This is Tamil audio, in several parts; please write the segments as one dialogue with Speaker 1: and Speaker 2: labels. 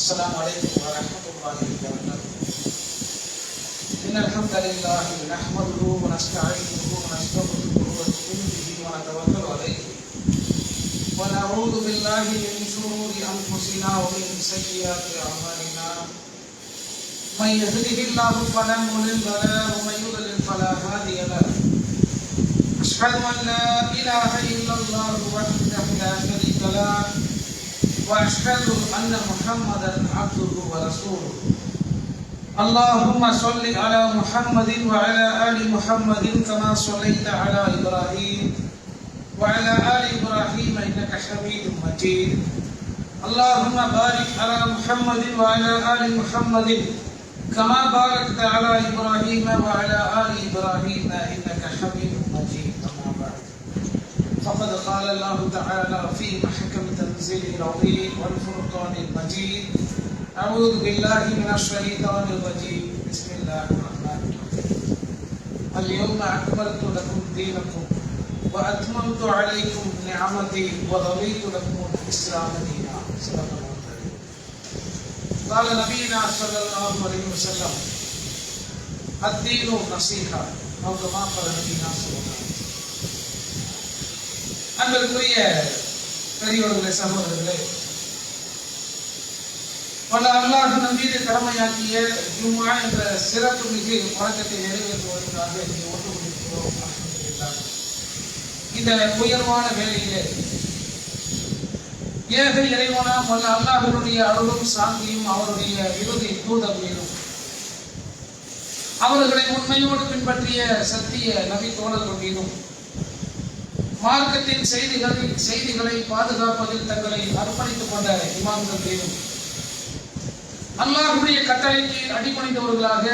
Speaker 1: السلام عليكم ورحمة الله وبركاته. إن الحمد لله نحمده ونستعينه ونستغفره ونؤمن به ونتوكل عليه ونعوذ بالله من شرور أنفسنا ومن سيئات أعمالنا من يهده الله فلا مضل له ومن يضلل فلا هادي له أشهد أن لا إله إلا الله وحده لا شريك له وأشهد أن محمدا عبده ورسوله. اللهم صل على محمد وعلى آل محمد كما صليت على إبراهيم وعلى آل إبراهيم إنك حميد مجيد. اللهم بارك على محمد وعلى آل محمد كما باركت على إبراهيم وعلى آل إبراهيم إنك حميد مجيد. أما بعد فقد قال الله تعالى في محكم تنزيله العظيم والفرقان المجيد. أعوذ بالله من الشيطان الرجيم. بسم الله الرحمن الرحيم. اليوم أكملت لكم دينكم وأتممت عليكم نعمتي ورضيت لكم الإسلام دينا. صدق الله العظيم. قال نبينا صلى الله عليه وسلم الدين نصيحة أو كما قال نبينا صلى الله عليه وسلم. அன்பிற்குரிய பெரியவர்களே, சகோதரர்களே, பல அல்லாஹ் மீது கடமையாக்கிய ஜும்ஆ என்ற சிறப்பு மிகு வழக்கத்தை நிறைவேற்றுவதற்காக இங்கே ஒன்று கூடியிருக்கிறோம். இந்த உயர்வான வேலையிலே ஏக இறைவனாம் வல்ல அல்லாஹ்வுடைய அருளும் சாந்தியும் அவருடைய இறுதி தூதர் மீதும் அவர்களை உண்மையோடு பின்பற்றிய சத்திய நபி தோழர்கள் மீதும் மார்க்கத்தின் செய்திகளை பாதுகாப்பதில் தங்களை அர்ப்பணித்துக் கொண்ட இமாம்கள் மீதும் அல்லாஹ்வுடைய கட்டளைக்கு அடிபணிந்தவர்களாக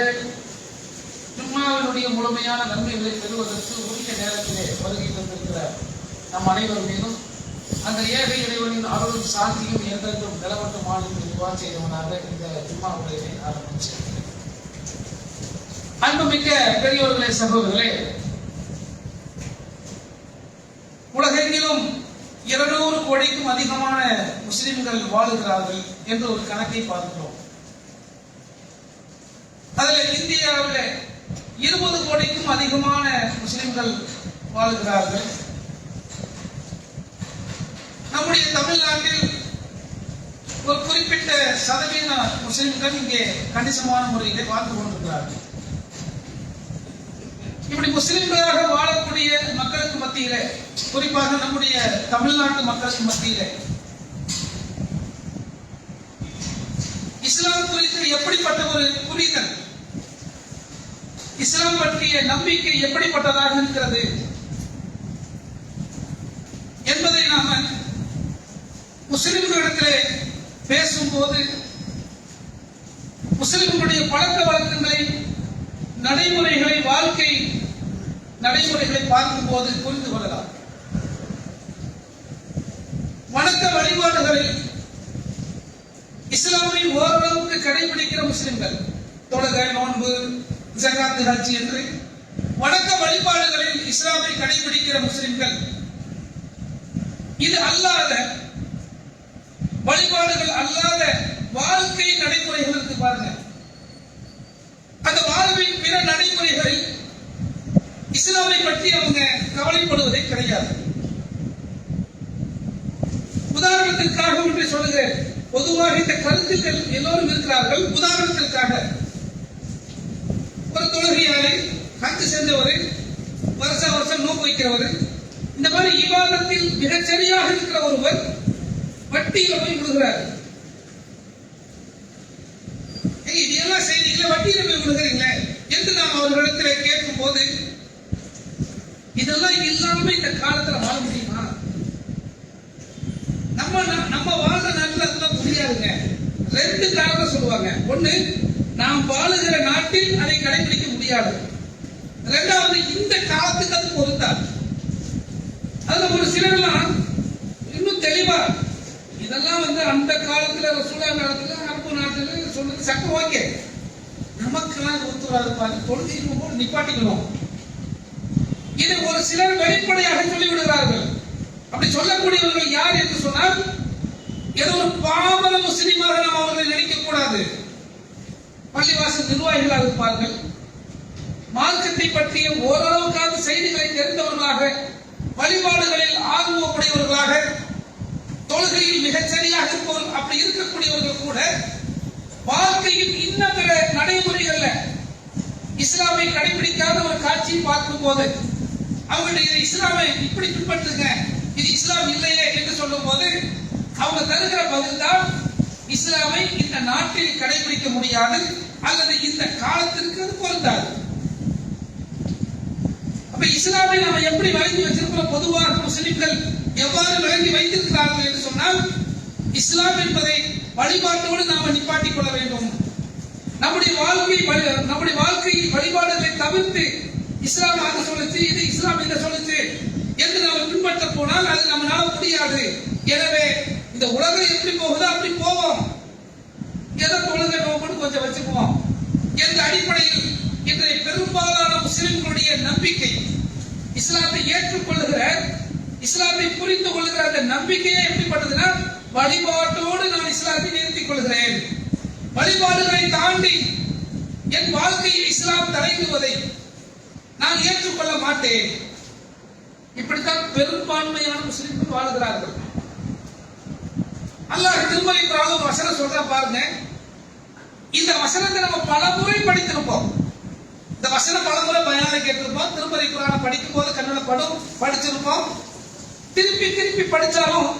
Speaker 1: ஜும்ஆவினுடைய முழுமையான நன்மைகளை பெறுவதற்கு உரிய நேரத்திலே வருகை தந்திருக்கிற நம் அனைவர் மீதும் அந்த ஏக இறைவனின் அருளும் சாந்தியும் என்றென்றும் நிலவட்டுமான துவா செய்தவனாக இந்த ஜும்ஆவுடைய ஆரம்பம் செய்கிறேன். அன்புமிக்க பெரியோர்களே, சகோதரர்களே, உலகெங்கிலும் 200 கோடிக்கும் அதிகமான முஸ்லிம்கள் வாழுகிறார்கள் என்று ஒரு கணக்கை பார்க்கிறோம். அதில் இந்தியாவில் 20 கோடிக்கும் அதிகமான முஸ்லிம்கள் வாழுகிறார்கள். நம்முடைய தமிழ்நாட்டில் ஒரு குறிப்பிட்ட சதவீத முஸ்லிம்கள் இங்கே கணிசமான முறையிலே வாழ்ந்து கொண்டிருக்கிறார்கள். இப்படி முஸ்லிம்களாக வாழக்கூடிய மக்களுக்கு மத்தியிலே, குறிப்பாக நம்முடைய தமிழ்நாட்டு மக்களுக்கு மத்தியிலே இஸ்லாம் குறித்து எப்படிப்பட்ட ஒரு புரிதல், இஸ்லாம் பற்றிய நம்பிக்கை எப்படிப்பட்டதாக இருக்கிறது என்பதை நாம முஸ்லிம்களிடத்திலே பேசும்போது முஸ்லிம்களுடைய பழக்க வழக்கங்களை, நடைமுறைகளை, வாழ்க்கை நடைமுறைகளை பார்க்கும் போது புரிந்து கொள்ளலாம். வணக்க வழிபாடுகளில் இஸ்லாமை ஓரளவுக்கு கடைபிடிக்கிற முஸ்லிம்கள், தொழுகை, நோன்பு, ஜகாத், ஹஜ் என்று வணக்க வழிபாடுகளில் இஸ்லாமை கடைபிடிக்கிற முஸ்லிம்கள், இது அல்லாத வழிபாடுகள் அல்லாத வாழ்க்கை நடைமுறைகளுக்கு பாருங்க, அந்த வாழ்வின் பிற நடைமுறைகளில் இஸ்லாமை பற்றி அவங்க கவலைப்படுவதே கிடையாது. உதாரணத்திற்காக ஒன்று சொல்லுகிறேன். பொதுவாக பொதுவாக இந்த கருத்தில் எல்லோரும் இருக்கிறார்கள். உதாரணத்திற்காக ஒரு தொழுகையாளை, ஹஜ் சென்றவர், வருஷம் நோக்கு வைக்கிறவர், இந்த மாதிரி இபாதத்தில் மிகச் சரியாக இருக்கிற ஒருவர் வட்டியில போய் விழுகிறார். இதெல்லாம் செய்திகளை வட்டியில போய் விழுகிறீங்களே என்று நாம் அவர்களிடத்தில் கேட்கும் போது, இதெல்லாம் இல்லாம இந்த காலத்துல வாழ முடியுமா? நம்ம வாழ்ற நாட்டில் அதெல்லாம் முடியாதுங்க. ரெண்டு காரணம் சொல்லுவாங்க. ஒண்ணு, நாம் வாழுகிற நாட்டில் அதை கடைபிடிக்க முடியாது. இரண்டாவது, இந்த காலத்துக்கு அது பொருந்தாது. அதுல ஒரு சிலர்லாம் இன்னும் தெளிவா, இதெல்லாம் அந்த காலத்துல ரசூலுல்லாஹி காலத்துல அரபு நாட்டுல சொன்னது சட்டம் ஓகே, நமக்கெல்லாம் ஒத்துவராது, தொழுகைக்கு போது நிப்பாட்டிக்கணும். இது ஒரு சிலர் வெளிப்படையாக சொல்லிவிடுகிறார்கள். அப்படி சொல்லக்கூடியவர்கள் யார் என்று சொன்னால், ஏதோ ஒரு பாமர முஸ்லிமாக நாம் அவர்களை நினைக்க கூடாது. பள்ளிவாசல் நிர்வாகிகளாக இருப்பார்கள், மார்க்கத்தை பற்றிய ஓரளவுக்கான செய்திகளை தெரிந்தவர்களாக, வழிபாடுகளில் ஆர்வமுடையவர்களாக, தொழுகையில் மிகச் சரியாக இருப்பவர்கள். அப்படி இருக்கக்கூடியவர்கள் கூட வாழ்க்கையில் இன்ன பிற நடைமுறைகள்ல இஸ்லாமை கடைபிடிக்காத ஒரு காட்சியை பார்க்கும் போது, அவங்களுடைய இஸ்லாமை இப்படி பின்பற்றுங்க, இது இஸ்லாம் இல்லையே என்று சொல்லும் போது அவங்க தருகிற பதில் தான், இஸ்லாமை இந்த நாட்டில் கடைபிடிக்க முடியாது அல்லது இந்த காலத்திற்கு அது பொருந்தாது. அப்ப இஸ்லாமை நாம எப்படி வழங்கி வச்சிருக்கிறோம்? பொதுவாக முஸ்லிம்கள் எவ்வாறு வழங்கி வைத்திருக்கிறார்கள் என்று சொன்னால், இஸ்லாம் என்பதை வழிபாட்டோடு நாம நிப்பாட்டிக் கொள்ள வேண்டும். நம்முடைய வாழ்க்கையில் வழிபாடுகளை தவிர்த்து இஸ்லாம் அது சொல்லுச்சு, இது இஸ்லாம் இதை சொல்லுச்சு என்று நாம் பின்பற்ற போனால் அது நம்மளால முடியாது. எனவே இந்த உலகம் எப்படி போகுதோ அப்படி போவோம், ஏதோ தொழுகை நோக்கணும் கொஞ்சம் வச்சுக்குவோம் என்ற அடிப்படையில் இன்றைய பெரும்பாலான முஸ்லிம்களுடைய நம்பிக்கை, இஸ்லாத்தை ஏற்றுக்கொள்ளுகிற, இஸ்லாத்தை புரிந்து கொள்ளுகிற அந்த நம்பிக்கையே எப்படிப்பட்டதுன்னா, வழிபாட்டோடு நான் இஸ்லாத்தை நிறுத்திக் கொள்கிறேன், வழிபாடுகளை தாண்டி என் வாழ்க்கையில் இஸ்லாம் தலைக்குவதை நான் ஏற்றுக்கொள்ள மாட்டேன். இப்படித்தான் பெரும்பான்மையான முஸ்லிம்கள் வாழுகிறார்கள். அல்லாஹ் திருமறை குர்ஆன்ல ஒரு வசனம் சொல்றா பாருங்க. இந்த வசனத்தை நம்ம பல முறை படித்திருப்போம். இந்த வசனம் பல முறை பயானை கேட்டிருப்போம். திருமறை குர்ஆனை படிக்கும் போது கண்ணுல படும், படிச்சிருப்போம். திருப்பி திருப்பி படிச்சாலும்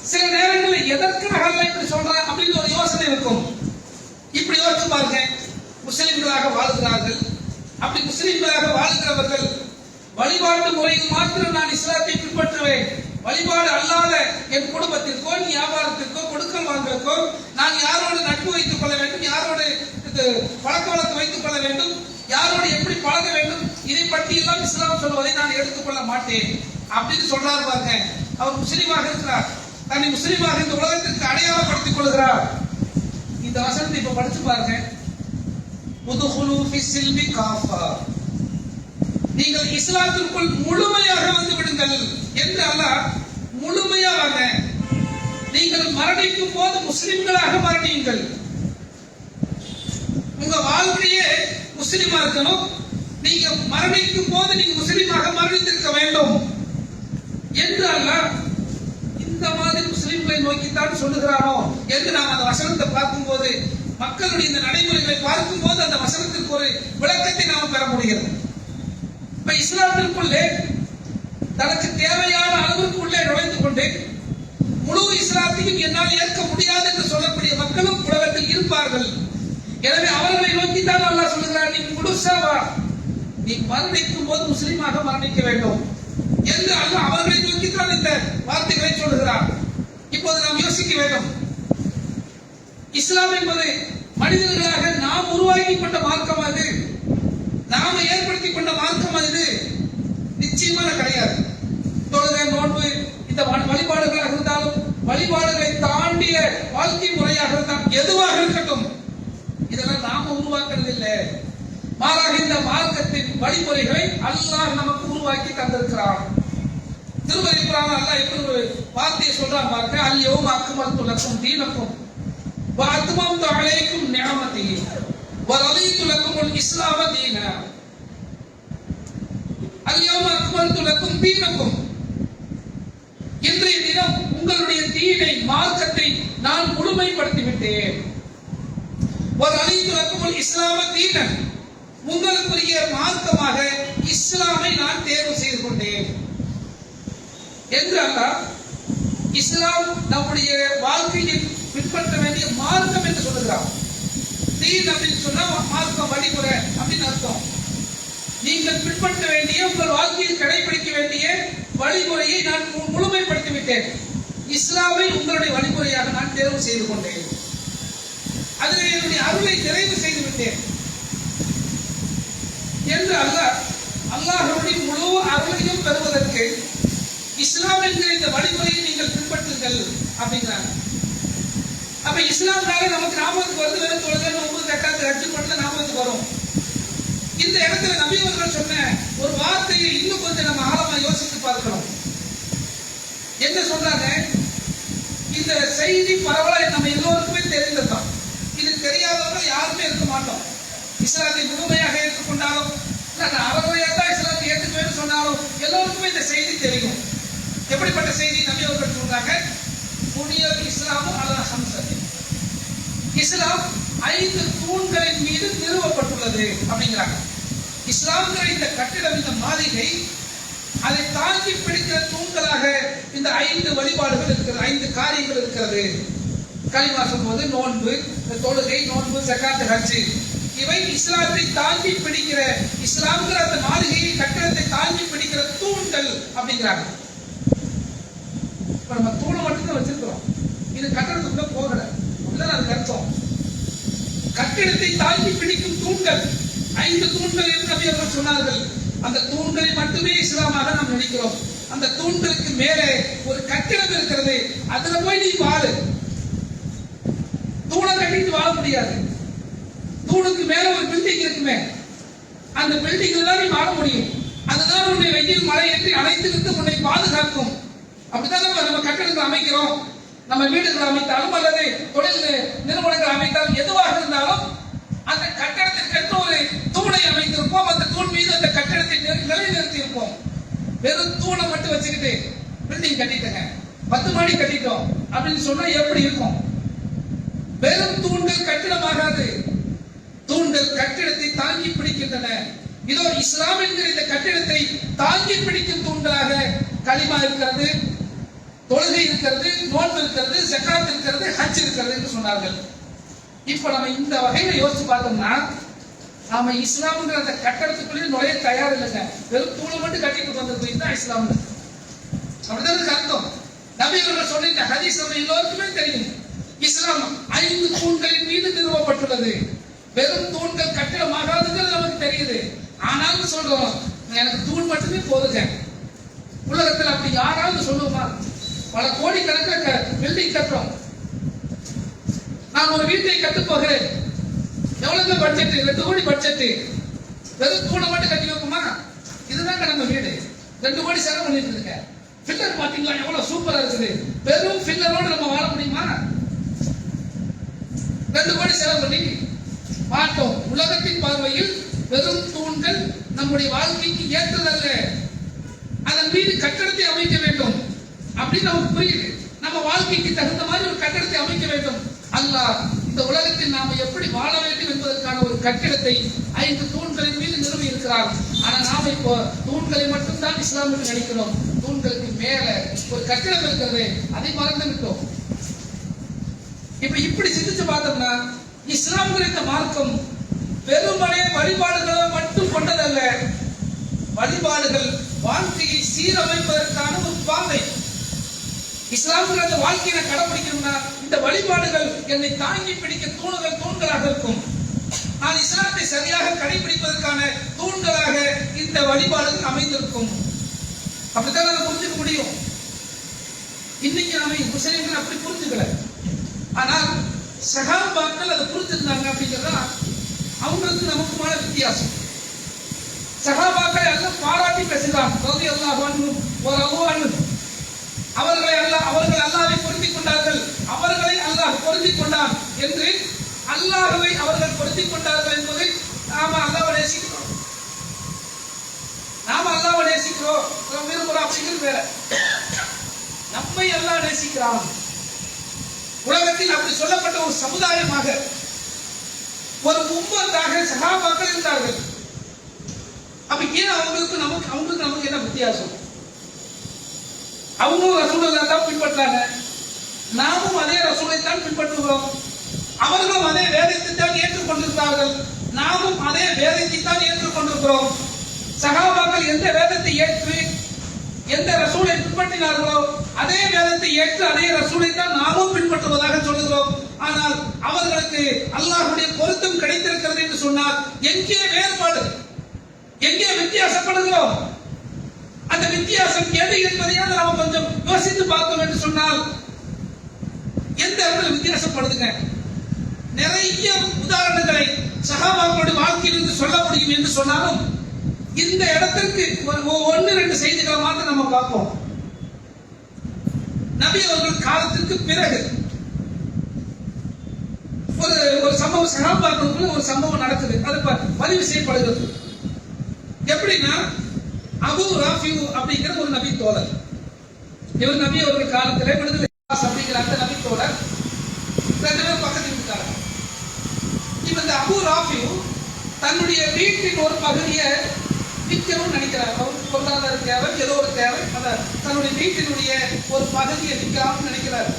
Speaker 1: சில நேரங்களில் எதற்கு நகல்ல இப்படி சொல்றேன் அப்படின்னு ஒரு யோசனை இருக்கும். இப்படி யோசிச்சு பாருங்க, முஸ்லிம்களாக வாழுகிறார்கள். அப்படி முஸ்லிம்களாக வாழுகிறவர்கள் வழிபாட்டு முறையில் மாத்திரம் நான் இஸ்லாத்தை பின்பற்றுவேன், வழிபாடு அல்லாத என் குடும்பத்திற்கோ, வியாபாரத்திற்கோ, கொடுக்கல் வாங்கலுக்கோ நான் யாரோடு நட்பு வைத்துக் கொள்ள வேண்டும், யாரோடு பழக்க வழக்கம் வைத்துக் கொள்ள வேண்டும், யாரோடு எப்படி பழக வேண்டும், இதை பற்றி எல்லாம் இஸ்லாம் சொல்வதை நான் எடுத்துக்கொள்ள மாட்டேன் அப்படின்னு சொல்றாரு பாருங்க. அவர் முஸ்லீமாக இருக்கிறார், தன்னை முஸ்லீமாக இந்த உலகத்திற்கு அடையாளப்படுத்திக் கொள்கிறார். இந்த வசனத்தை இப்ப படிச்சு பாருங்க. உதுகுலு ஃபிஸ்ஸில்மி காஃபா, நீங்கள் இஸ்லாத்திற்குள் முழுமையாக வந்து விடுங்கள் என்று அல்லாஹ் முழுமையாக, நீங்கள் மரணிக்கும் போது முஸ்லிம்களாக மரணியுங்கள், உங்க வாழ்க்கையே முஸ்லிமா இருக்கணும், நீங்க மரணிக்கும் போது நீங்க முஸ்லிமாக மரணித்திருக்க வேண்டும் என்று அல்லாஹ் இந்த மாதிரி முஸ்லிம்களை நோக்கித்தான் சொல்லுகிறானோ என்று நாம் அந்த வசனத்தை பார்க்கும் போது, மக்களுடைய இந்த நடைமுறைகளை பார்க்கும் போது அந்த வசனத்திற்கு ஒரு விளக்கத்தை நாம் பெற முடிகிறது. இப்ப இஸ்லாத்திற்குள்ளே தனக்கு தேவையான அளவுக்கு உள்ளே நுழைந்து கொண்டு முழு இஸ்லாத்தையும் என்னால் ஏற்க முடியாது என்று சொல்லக்கூடிய மக்களும் உலகத்தில் இருப்பார்கள். எனவே அவர்களை நோக்கித்தான் அல்லாஹ் சொல்லுகிறார், நீ முழுசாவா, நீ மரணிக்கும் போது முஸ்லீமாக மரணிக்க வேண்டும் என்று அல்லாஹ் அவர்களை நோக்கித்தான் இந்த வார்த்தைகளை சொல்லுகிறார். இப்போது நாம் யோசிக்க வேண்டும், இஸ்லாம் என்பது மனிதர்களாக நாம் உருவாக்கி கொண்ட மார்க்கம், அது நாம ஏற்படுத்திக் கொண்ட மார்க்கம், அது நிச்சயமாக கிடையாது. தொழுகை, நோன்பு, இந்த வழிபாடுகளாக இருந்தாலும், வழிபாடுகளை தாண்டிய வாழ்க்கை முறையாக இருந்தாலும், எதுவாக இருக்கட்டும், இதெல்லாம் நாம உருவாக்குறது இல்லை. மாறாக இந்த மார்க்கத்தின் வழிமுறைகளை அல்லாஹ் நமக்கு உருவாக்கி தந்திருக்கிறான். திருமறை குர்ஆன்ல அல்லாஹ் எப்படி ஒரு வார்த்தையை சொல்றான் பாருங்க. அல்-யௌம அக்மல்து லக்கும் தீனக்கும் வ அத்மம்து அலைக்கும் நிஅமதி வ ரதீது லக்குமுல் இஸ்லாம தீனா. அல்-யௌம அக்மல்து லக்கும் தீனக்கும், இன்றைய தினம் உங்களுடைய தீனை, மார்க்கத்தை நான் முழுமைப்படுத்தி விட்டேன். ஒரு அலிதுலக்குல் இஸ்லாம தீனன், உங்களுக்குரிய மார்க்கமாக இஸ்லாமை நான் தேர்வு செய்து கொண்டேன் என்று அல்லாஹ் இஸ்லாம் நம்முடைய வாழ்க்கையில் பின்பற்ற வேண்டிய மார்க்கம் என்று சொல்லுகிறார். தீன் அப்படின்னு சொன்னா மார்க்கம், வழிமுறை அப்படின்னு அர்த்தம். நீங்கள் பின்பற்ற வேண்டிய, உங்கள் வாழ்க்கையில் கடைபிடிக்க வேண்டிய வழிமுறையை நான் முழுமைப்படுத்தி விட்டேன். இஸ்லாமை உங்களுடைய வழிமுறையாக நான் தேர்வு செய்து கொண்டேன். அதில் என்னுடைய அருளை நிறைவு செய்து விட்டேன் என்று அல்லாஹ்வுடைய முழு அருளையும் பெறுவதற்கு இஸ்லாம் என்கிற இந்த வழிமுறையை நீங்கள் பின்பற்றுங்கள் அப்படிங்கிறாங்க. அப்ப இஸ்லாம்னால நமக்கு ஞாபகத்துக்கு வருது வெறும் தொழுகை, நோன்பு, ஜக்காத், ஹஜ் மட்டும் ஞாபகத்துக்கு வரும். இந்த இடத்துல நபி அவர்கள் சொன்ன ஒரு வார்த்தையை இன்னும் கொஞ்சம் நம்ம ஆழமா யோசித்து பார்க்கணும். என்ன சொல்றாங்க? இந்த செய்தி பரவலாக நம்ம எல்லோருக்குமே தெரிந்ததுதான். இது தெரியாதவர்கள் யாருமே இருக்க மாட்டோம். இஸ்லாத்தை முழுமையாக ஏற்றுக்கொண்டாலும், அறகுறையாக தான் இஸ்லாத்தை ஏற்றுக்குவேன்னு சொன்னாலும் எல்லோருக்குமே இந்த செய்தி தெரியும். எப்படிப்பட்ட செய்தி? நபி அவர்கள் சொல்றாங்க, புனியல் இஸ்லாமும் அலா ஹம்ஸத்தி, இஸ்லாம் 5 தூண்களின் மீது நிறுவப்பட்டுள்ளது அப்படிங்கிறாங்க. இஸ்லாம்ங்கிற இந்த கட்டிடம், இந்த மாளிகை, அதை தாங்கி பிடிக்கிற தூண்களாக இந்த 5 வழிபாடுகள் இருக்கிறது, 5 காரியங்கள் இருக்கிறது. கலிமா சொல்வது, நோன்பு, தொழுகை, நோன்பு, ஜக்காத், ஹஜ், இவை இஸ்லாத்தை தாங்கி பிடிக்கிற, இஸ்லாம்ங்கிற அந்த மாளிகையை, கட்டிடத்தை தாங்கி பிடிக்கிற தூண்கள் அப்படிங்கிறாங்க. இப்ப நம்ம தூணை மட்டும்தான் வச்சிருக்கிறோம், இது கட்டிடத்துக்குள்ள போகல. அப்படிதான் அதுக்கு அர்த்தம். கட்டிடத்தை தாங்கி பிடிக்கும் தூண்கள் 5 தூண்கள் என்று நபி அவர்கள் சொன்னார்கள். அந்த தூண்களை மட்டுமே இஸ்லாமாக நாம் நினைக்கிறோம். அந்த தூண்களுக்கு மேலே ஒரு கட்டிடம் இருக்கிறது, அதுல போய் நீ வாழு. தூணை கட்டிட்டு வாழ முடியாது. தூணுக்கு மேல ஒரு பில்டிங் இருக்குமே, அந்த பில்டிங்ல தான் நீ வாழ முடியும். அதுதான் உன்னை வெயில் மழை என்று அனைத்திலிருந்து உன்னை பாதுகாக்கும். அப்படிதான் நம்ம கட்டடங்கள் அமைக்கிறோம். நம்ம வீடுகள் அமைத்தாலும் அல்லது தொழில் நிறுவனங்கள் அமைத்தாலும் எதுவாக இருந்தாலும் அந்த கட்டடத்திற்கு ஒரு தூணை அமைத்திருப்போம். அந்த தூண் மீது அந்த கட்டடத்தை நிலைநிறுத்தி இருப்போம். வெறும் தூணை மட்டும் வச்சுக்கிட்டு பில்டிங் கட்டிட்டங்க, 10 மாடி கட்டிட்டோம் அப்படின்னு சொன்னா எப்படி இருக்கும்? வெறும் தூண்கள் கட்டிடமாகாது. தூண்கள் கட்டிடத்தை தாங்கி பிடிக்கின்றன. இதோ இஸ்லாம் என்கிற இந்த கட்டிடத்தை தாங்கி பிடிக்கும் தூண்களாக கலிமா இருக்கிறது, தொழுகை இருக்கிறது, நோன்பு இருக்கிறது, ஜக்காத் இருக்கிறது, ஹஜ் இருக்கிறது என்று சொன்னார்கள். இப்ப நம்ம இந்த வகையில யோசிச்சு பார்த்தோம்னா, நாம இஸ்லாம்ங்கிற அந்த கட்டடத்துக்குள்ளே நுழைய தயார் இல்லைங்க. வெறும் தூணை மட்டும் கட்டிட்டு வந்தது தான் இஸ்லாம். அப்படிதான் அர்த்தம். நபி அவர்கள் சொன்ன இந்த ஹதீஸ் நம்ம எல்லோருக்குமே தெரியும். இஸ்லாம் 5 தூண்களின் மீது நிறுவப்பட்டுள்ளது. வெறும் தூண்கள் கட்டிடமாகாதுங்கிறது நமக்கு தெரியுது. ஆனாலும் சொல்றோம், எனக்கு தூண் மட்டுமே போதுங்க. உலகத்தில் அப்படி யாராவது சொல்லுவோமா? பல கோடிக்கணக்கில் பில்டிங் கட்டுறோம். நான் ஒரு வீட்டை கட்டு போகிறேன், எவ்வளவு பட்ஜெட்? 2 கோடி பட்ஜெட். வெறும் தூணை மட்டும் கட்டி வைக்குமா? இதுதாங்க நம்ம வீடு. 2 கோடி செலவு பண்ணிட்டு இருக்க. ஃபில்லர் பாத்தீங்களா எவ்வளவு சூப்பரா இருக்குது. வெறும் ஃபில்லரோடு நம்ம வாழ முடியுமா? 2 கோடி செலவு பண்ணி மாட்டோம். உலகத்தின் பார்வையில் வெறும் தூண்கள் நம்முடைய வாழ்க்கைக்கு ஏற்றதல்ல. அதன் மீது கட்டடத்தை அமைக்க வேண்டும் அப்படின்னு நமக்கு புரியுது. நம்ம வாழ்க்கைக்கு தகுந்த மாதிரி ஒரு கட்டடத்தை அமைக்க வேண்டும். அல்லாஹ் இந்த உலகத்தில் நாம எப்படி வாழ வேண்டும் என்பதற்கான ஒரு கட்டிடத்தை 5 தூண்களின் மீது நிறுவி இருக்கிறார். ஆனா நாம இப்போ தூண்களை மட்டும்தான் இஸ்லாம் என்று நினைக்கிறோம். தூண்களுக்கு மேல ஒரு கட்டிடம் இருக்கிறது, அதை மறந்து விட்டோம். இப்படி சிந்திச்சு பார்த்தோம்னா, இஸ்லாம்ங்கிற இந்த மார்க்கம் வெறுமனே வழிபாடுகளை மட்டும் கொண்டதல்ல. வழிபாடுகள் வாழ்க்கையை சீரமைப்பதற்கான ஒரு பாதை. இஸ்லாம்ங்கிற அந்த வாழ்க்கையை கடைபிடிக்கணும்னா இந்த வழிபாடுகள் என்னை தாங்கி பிடிக்க தூண்களாக இருக்கும். நான் இஸ்லாத்தை சரியாக கடைபிடிப்பதற்கான தூண்களாக இந்த வழிபாடுகள் அமைந்திருக்கும். அப்படித்தான் அதை புரிஞ்சுக்க முடியும். இன்னைக்கு நம்ம முஸ்லிம்கள் அப்படி புரிஞ்சுக்கல. ஆனால் சஹாபாக்கள் அதை புரிஞ்சிருந்தாங்க அப்படிங்கிறதா அவங்களுக்கு நமக்குமான வித்தியாசம். சஹாபாக்களை எல்லாம் பாராட்டி பேசுகிறான். அவர்கள் அல்லாஹ்வை பொருந்திக் கொண்டார்கள், அவர்களை அல்லாஹ் பொருந்திக் கொண்டான் என்று அல்லாஹ்வை அவர்கள் பொருந்திக் கொண்டார்கள் என்பதை நாம அல்லாஹ்வை நேசிக்கிறோம். நாம அல்லாஹ்வை நேசிக்கிறோம் விரும்புகிறோம் அப்படிங்கிறது வேற. நம்மை அல்லாஹ் நேசிக்கிறான். உலகத்தில் அப்படி சொல்லப்பட்ட ஒரு சமுதாயமாக, ஒரு உம்மத்தாக சஹாபாக்கள் இருந்தார்கள். அப்ப ஏன் அவங்களுக்கு நமக்கு என்ன வித்தியாசம்? அவங்களும் ரசூலுல்லாஹ் தான் பின்பற்றாங்க, நாமும் அதே ரசூலை தான் பின்பற்றுகிறோம். அவர்களும் அதே வேதத்தை தான் ஏற்றுக்கொண்டிருக்கிறார்கள், நாமும் அதே வேதத்தை தான் ஏற்றுக்கொண்டிருக்கிறோம். சஹாபாக்கள் எந்த வேதத்தை ஏற்று எந்த ரசூலை பின்பற்றினார்களோ அதே வேதத்தை ஏற்று அதே ரசூலை தான் நாமும் பின்பற்றுவதாக சொல்லுகிறோம். ஆனால் அவர்களுக்கு அல்லாஹ்வுடைய பொருத்தம் கிடைத்திருக்கிறது என்று சொன்னால் எங்கே வேறுபாடு, எங்கே வித்தியாசப்படுகிறோம்? அந்த வித்தியாசம் எது என்பதையாவது நாம் கொஞ்சம் யோசித்து பார்த்தோம் என்று சொன்னால் எந்த இடத்துல வித்தியாசப்படுதுங்க? நிறைய உதாரணங்களை சஹாபாக்களுடைய வாழ்க்கையிலிருந்து சொல்ல முடியும் என்று சொன்னாலும் இந்த இடத்திற்கு ஒன்று ரெண்டு செய்திகளை மாத்திரம் நம்ம பார்ப்போம். நபி அவர்கள் காலத்திற்கு பிறகு ஒரு சம்பவம், சஹாபாக்களுக்குள்ள ஒரு சம்பவம் நடக்குது, அது பதிவு செய்யப்படுகிறது. எப்படின்னா, அபூ ராஃபி அப்படிங்கிற ஒரு நபி தோழர், இவர் நபி அவர்கள் காலத்திலே விடுதலை அப்படிங்கிற அந்த நபி தோழர் ரெண்டு பேரும் பக்கத்தில் இருக்காங்க. இப்ப இந்த அபூ ராஃபி தன்னுடைய வீட்டின் ஒரு பகுதியை விற்கவும் நினைக்கிறார். அவருக்கு பொருளாதார தேவை, ஏதோ ஒரு தேவை, தன்னுடைய வீட்டினுடைய ஒரு பகுதியை விற்கலாம்னு நினைக்கிறார்.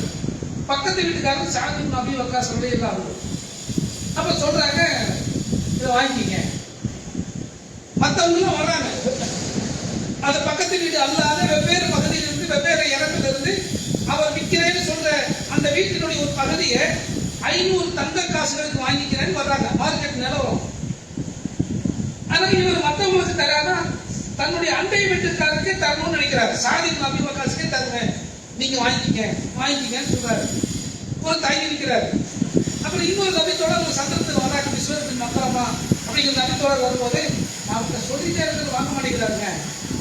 Speaker 1: பக்கத்து வீட்டுக்காரங்க சாதி நபி வக்காஸ் எல்லாம் அப்ப சொல்றாங்க, இதை வாங்கிக்கிங்க. மற்றவங்களும் வர்றாங்க, அது பக்கத்து வீடு அல்லாத வெவ்வேறு பகுதியிலிருந்து வெவ்வேறு இடத்துல இருந்து அவர் விற்கிறேன்னு சொல்ற அந்த வீட்டினுடைய ஒரு பகுதியை 500 தங்க காசுகளுக்கு வாங்கிக்கிறேன்னு வர்றாங்க. மார்க்கெட் நிலவரம். ஆனா இவர் மற்றவங்களுக்கு தராத தன்னுடைய அண்டை வீட்டுக்காரருக்கே தரணும்னு நினைக்கிறாரு. சாதி நபி வக்காஸுக்கே தருவேன், நீங்க வாங்கிக்கங்கன்னு சொல்றாரு. ஒரு தயங்கி நிற்கிறாரு. அப்புறம் இன்னொரு நபித்தோட ஒரு சந்தர்ப்பத்தில் வர்றாங்க, விஸ்வரத்தின் மக்களமா அப்படிங்கிற நபித்தோட வரும்போது, அவங்க சொல்லிட்டே இருக்கிறது வாங்க மாட்டேங்கிறாருங்க,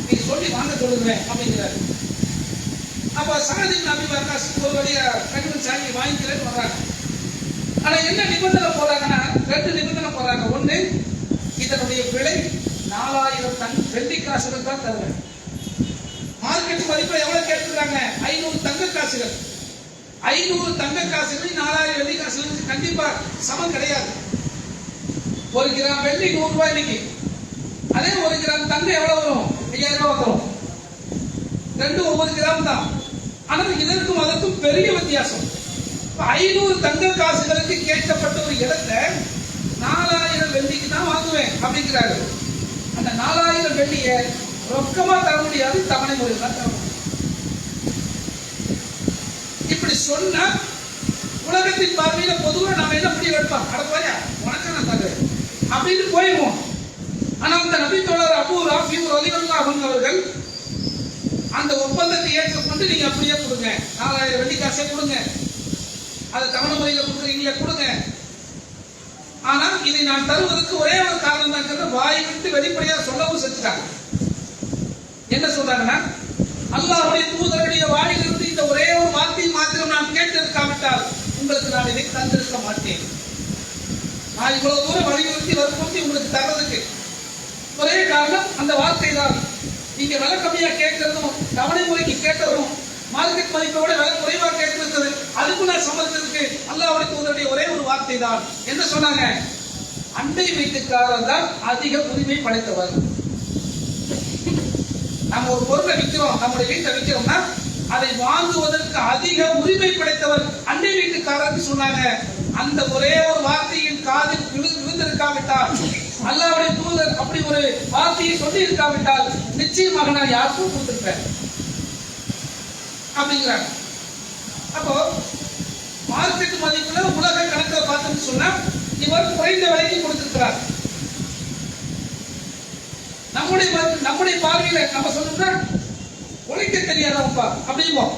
Speaker 1: நீங்க சொல்லி வாங்க சொல்லுங்க அப்படிங்கிறாரு. அப்ப சாதி நபி வக்காஸ் ஒரு வழியா கண்டிப்பா சாங்கி வாங்கிக்கிறேன்னு வர்றாங்க. ஆனா என்ன நிபந்தனை போறாங்கன்னா, ரெண்டு நிபந்தனை போறாங்க. ஒண்ணு, இதனுடைய விலை 4000 டன் வெள்ளி காசுகள் தான் தருவேன். மார்க்கெட் மதிப்பு எவ்வளவு கேட்டுருக்காங்க? 500 தங்க காசுகள். 500 தங்க காசுகள் 4000 வெள்ளி காசுகளுக்கு கண்டிப்பா சமம் கிடையாது. 1 கிராம் வெள்ளி 100 ரூபாய் இன்னைக்கு. அதே 1 கிராம் தங்கம் எவ்வளவு வரும்? 5000 ரூபாய் வரும். ரெண்டும் 1 கிராம் தான். ஆனால் இதற்கும் அதற்கும் பெரிய வித்தியாசம். 500 தங்க காசுகளுக்கு கேட்கப்பட்ட ஒரு இடத்தை 4000 வெள்ளிக்கு தான் வாங்குவேன் அப்படிங்கிறாரு. அந்த 4000 வெள்ளியை ரொக்கமா தர முடியாது, தவணை முறையில் தான் தரணும். இப்படி சொன்னா உலகத்தின் பார்வையில பொதுவாக நாம என்ன முடிவு எடுப்போம்? அடப்பாயா உனக்கு நான் தருவேன் அப்படின்னு போயிடுவோம். ஆனா அந்த நபி தோழர் அபூ ராஃபி ரலியல்லாஹு அன்ஹு அவர்கள் அந்த ஒப்பந்தத்தை ஏற்றுக்கொண்டு, நீங்க அப்படியே கொடுங்க, 4000 வெள்ளி காசே கொடுங்க, அதை தவணை முறையில் கொடுக்குறீங்களே கொடுங்க, ஆனால் இதை நான் தருவதற்கு ஒரே ஒரு காரணம் தான், வாய் விட்டு வெளிப்படையாக சொல்லவும் செஞ்சுட்டாங்க. என்ன சொல்றாங்கன்னா, அல்லாஹ்வுடைய தூதருடைய வாயிலிருந்து இந்த ஒரே ஒரு வார்த்தையை மாத்திரம் நான் கேட்டிருக்காவிட்டால் உங்களுக்கு நான் இதை தந்திருக்க மாட்டேன். நான் இவ்வளவு தூரம் வலியுறுத்தி வற்புறுத்தி உங்களுக்கு தர்றதுக்கு ஒரே காரணம் அந்த வார்த்தை தான். நீங்க விலை கம்மியா கேட்கறதும் தவணை முறைக்கு கேட்டதும் மார்க்கெட் மதிப்போட விலை குறைவா கேட்டிருக்கிறது, அதுக்கு நான் சம்மதித்ததுக்கு அல்லாஹ்வுடைய தூதருடைய ஒரே ஒரு வார்த்தை தான். என்ன சொன்னாங்க? அண்டை வீட்டுக்காரர் தான் அதிக உரிமை படைத்தவர். நம்ம ஒரு பொருளை விற்கிறோம், நம்முடைய வீட்டை விற்கிறோம்னா அதை வாங்குவதற்கு அதிக உரிமை படைத்தவர் அண்டை வீட்டுக்காரர் சொன்னாங்க. அந்த ஒரே ஒரு வார்த்தையின் காதில் விழுந்திருக்காவிட்டால், அல்லாஹ்வுடைய தூதர் அப்படி ஒரு வார்த்தையை சொல்லி இருக்காவிட்டால் நிச்சயமாக நான் யாருக்கும் கொடுத்திருப்பேன் அப்படிங்கிறாங்க. அப்போ மார்க்கெட் மதிப்புல உலக கணக்கில் பார்த்தோம்னு சொன்னா இவர் குறைந்த விலைக்கு கொடுத்திருக்கிறார். நம்முடைய பார்வையில நம்ம சொன்னோம்னா உழைக்க தெரியாதவப்பா அப்படிம்போம்.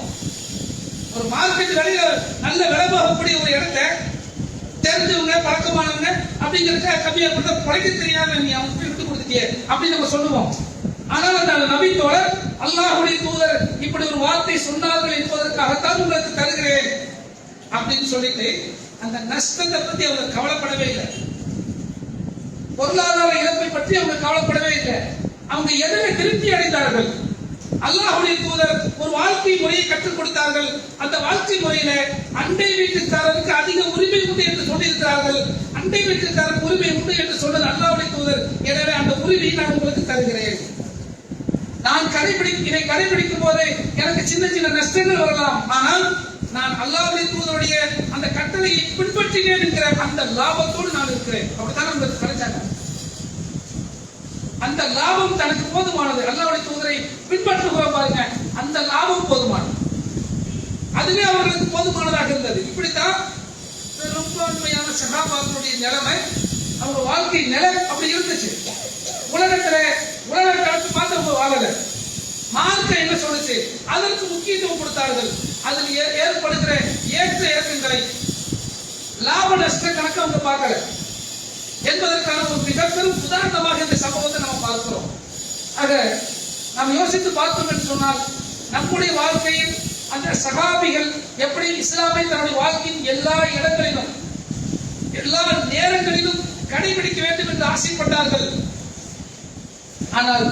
Speaker 1: ஒரு மார்க்கெட் விலையில நல்ல விலை போகக்கூடிய ஒரு இடத்தை தெரிஞ்சவங்க பழக்கமானவங்க அப்படிங்கிறத கம்மியா கொடுத்தா உழைக்க தெரியாத நீ அவங்க விட்டு கொடுத்துட்டியே அப்படின்னு நம்ம சொல்லுவோம். ஆனால் அந்த நபி தோழர் அல்லாஹ்வுடைய தூதர் இப்படி ஒரு வார்த்தை சொன்னார்கள் என்பதற்காகத்தான் உங்களுக்கு தருகிறேன் அப்படின்னு சொல்லிட்டு அந்த நஷ்டத்தை பத்தி அவங்க கவலைப்படவே இல்லை. பொருளாதார இழப்பை பற்றி அவங்க கவலைப்படவே இல்லை. அவங்க எதிர திருப்தி அடைந்தார்கள். அல்லாஹ்வுடைய தூதர் ஒரு வாழ்க்கை முறையை கற்றுக் கொடுத்தார்கள். அந்த வாழ்க்கை முறையில அண்டை வீட்டுக்காரருக்கு அதிக உரிமை உண்டு என்று சொல்லியிருக்கிறார்கள். அண்டை வீட்டுக்காரருக்கு உரிமை உண்டு என்று சொன்னது அல்லாஹ்வுடைய தூதர். எனவே அந்த உரிமையை நான் உங்களுக்கு தருகிறேன். நான் இதை கடைபிடிக்கும் போது எனக்கு சின்ன சின்ன நஷ்டங்கள் வரலாம். ஆனால் நான் அல்லாஹ்வுடைய தூதருடைய அந்த கட்டளையை பின்பற்றினேன் என்கிற அந்த லாபத்தோடு நான் இருக்கிறேன். அப்படித்தான் உங்களுக்கு கிடைச்சாங்க. அந்த லாபம் தனக்கு போதுமானது. அல்லாஹ்வுடைய தூதரை பின்பற்றுகிறோம் பாருங்க, அந்த லாபம் போதுமானது. அதுவே அவர்களுக்கு போதுமானதாக இருந்தது. இப்படித்தான் பெரும்பான்மையான சஹாபாக்களுடைய நிலைமை, அவங்க வாழ்க்கை நிலை அப்படி இருந்துச்சு. உலகத்தை பார்த்து வாழல. மார்க்க என்ன சொல்லுச்சு, அதற்கு முக்கியத்துவம் கொடுத்தார்கள். அதில் ஏற்படுகிற ஏற்ற இறக்கங்களை லாப நஷ்ட கணக்கு அவங்க பார்க்கல என்பதற்கான ஒரு மிக பெரும் உதாரணமாக இந்த சம்பவத்தை நம்ம பார்க்கிறோம். ஆக நாம் யோசித்து பார்த்தோம் என்று சொன்னால், நம்முடைய வாழ்க்கையில் அந்த சஹாபிகள் எப்படி இஸ்லாமை தன்னுடைய வாழ்க்கையின் எல்லா இடங்களிலும் எல்லா நேரங்களிலும் கடைபிடிக்க வேண்டும் என்று ஆசைப்பட்டார்கள். ஆனால்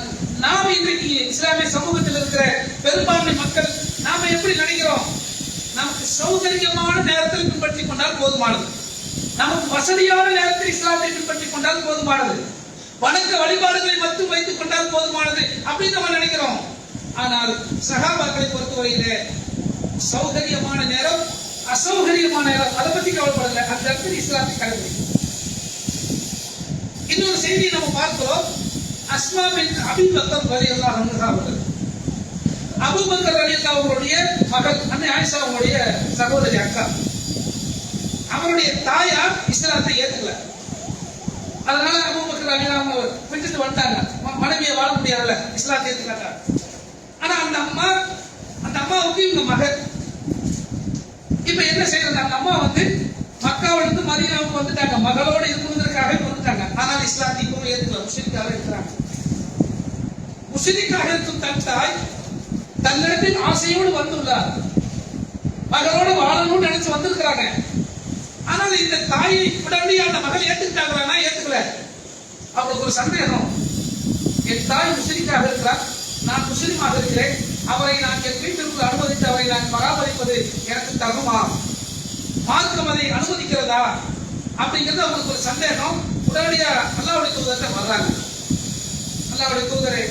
Speaker 1: நாம் இன்றைக்கு இஸ்லாமிய சமூகத்தில் இருக்கிற பெரும்பான்மை மக்கள் நாம எப்படி நினைக்கிறோம்? நமக்கு சௌகரியமான நேரத்தில் பின்பற்றிக் கொண்டால் போதுமானது, நமக்கு வசதியான நேரத்தில் இஸ்லாத்தை பின்பற்றிக் கொண்டால் போதுமானது, வணக்க வழிபாடுகளை மட்டும் வைத்துக் கொண்டால் போதுமானது அப்படின்னு நம்ம நினைக்கிறோம். ஆனால் சஹாபாக்களை பொறுத்தவரையிலே சௌகரியமான நேரம், அசௌகரியமான நேரம், அதை பத்தி கவலைப்படல. அந்த இடத்தில் இஸ்லாத்தை கடைபிடிக்கும். இன்னொரு செய்தியை நம்ம பார்க்கிறோம். அஸ்மா பின் அபீ பக்கர் ரலியல்லாஹு அன்ஹா அவர்கள், அபூபக்கர் ரலியல்லாஹு அவர்களுடைய மகள் அன்னை ஆயிஷா அவங்களுடைய சகோதரி அக்கா, அவருடைய தாயார் இஸ்லாத்தை ஏற்றுக்கல. அதனால அபூபக்கர் ரலியல்லாஹு அவங்க விட்டுட்டு வந்துட்டாங்க. மனைவியை வாழ முடியாதுல, இஸ்லாத்தை ஏற்றுக்கல. ஆனா அந்த அம்மாவுக்கு இவங்க மகள். இப்ப என்ன செய்யறது? அந்த அம்மா மக்காவிலிருந்து மதீனாவுக்கு வந்துட்டாங்க. மகளோட இருக்கணுங்கிறதுக்காக வந்துட்டாங்க. ஆனால் இஸ்லாத்தை இப்போ ஏற்றுக்கல, முஸ்லிம்காக இருக்கிறாங்க. முஸ்லிம்காக இருக்கும் தன் தாய் தன்னிடத்தில் ஆசையோடு வந்துள்ளார். மகளோட வாழணும்னு நினைச்சு வந்திருக்கிறாங்க. ஆனால் இந்த தாயை உடனடியாக அந்த மகள் ஏற்றுக்கிட்டாங்களா? ஏற்றுக்கல. அவங்களுக்கு ஒரு சந்தேகம். என் தாய் முஸ்லிம்காக இருக்கிறார், நான் முஸ்லிமாக இருக்கிறேன், அவரை நான் என் வீட்டிற்குள் அனுமதித்து அவரை நான் பராமரிப்பது எனக்கு தகுமா? மார்க்கம் அதை அனுமதிக்கிறதா? அப்படிங்கிறது அவங்களுக்கு ஒரு சந்தேகம். உடனடியா அல்லாஹ்வுடைய தூதர்கிட்ட வர்றாங்க. அல்லாஹ்வுடைய தூதரே,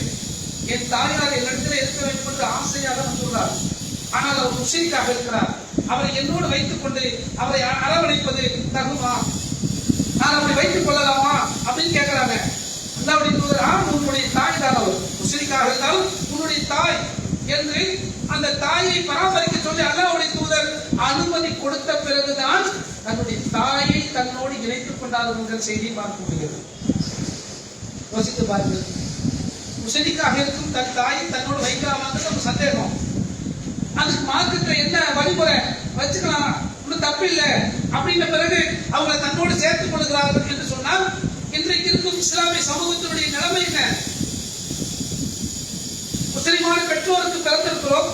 Speaker 1: என் தாயார் என்னிடத்தில் இருக்க வேண்டும் என்று ஆசையாக வந்துள்ளார். ஆனால் அவர் முஸ்லிம்காக இருக்கிறார். அவரை என்னோடு வைத்துக் கொண்டு அவரை அரவணைப்பது தகுமா? நான் அப்படி வைத்துக் கொள்ளலாமா அப்படின்னு கேட்கிறாங்க. அல்லாஹ்வுடைய தூதர், உன்னுடைய தாய் தான், அவர் முஸ்லிம்காக இருந்தாலும் உன்னுடைய தாய் என்று அந்த தாயை பராமரிக்க சொல்லி அல்லாஹ்வுடைய தூதர் அனுமதி கொடுத்த பிறகுதான் தன்னுடைய தாயை தன்னோடு இணைத்துக் கொண்டார்கள் என்ற செய்தியை பார்க்க முடிகிறது. யோசித்து பாருங்கள். முஸ்லிம்காக இருக்கும் தன் தாயை தன்னோடு வைக்கலாமாங்கிறது ஒரு சந்தேகம். அதுக்கு மார்க்கத்தில் என்ன வழிமுறை வச்சுக்கலாம், ஒன்றும் தப்பு இல்லை அப்படின்ற பிறகு அவங்களை தன்னோடு சேர்த்துக் கொள்கிறார்கள் என்று சொன்னால், இன்றைக்கு இருக்கும் இஸ்லாமிய சமூகத்தினுடைய நிலைமை என்ன? முஸ்லிமான பெற்றோருக்கு பிறந்திருக்கிறோம்,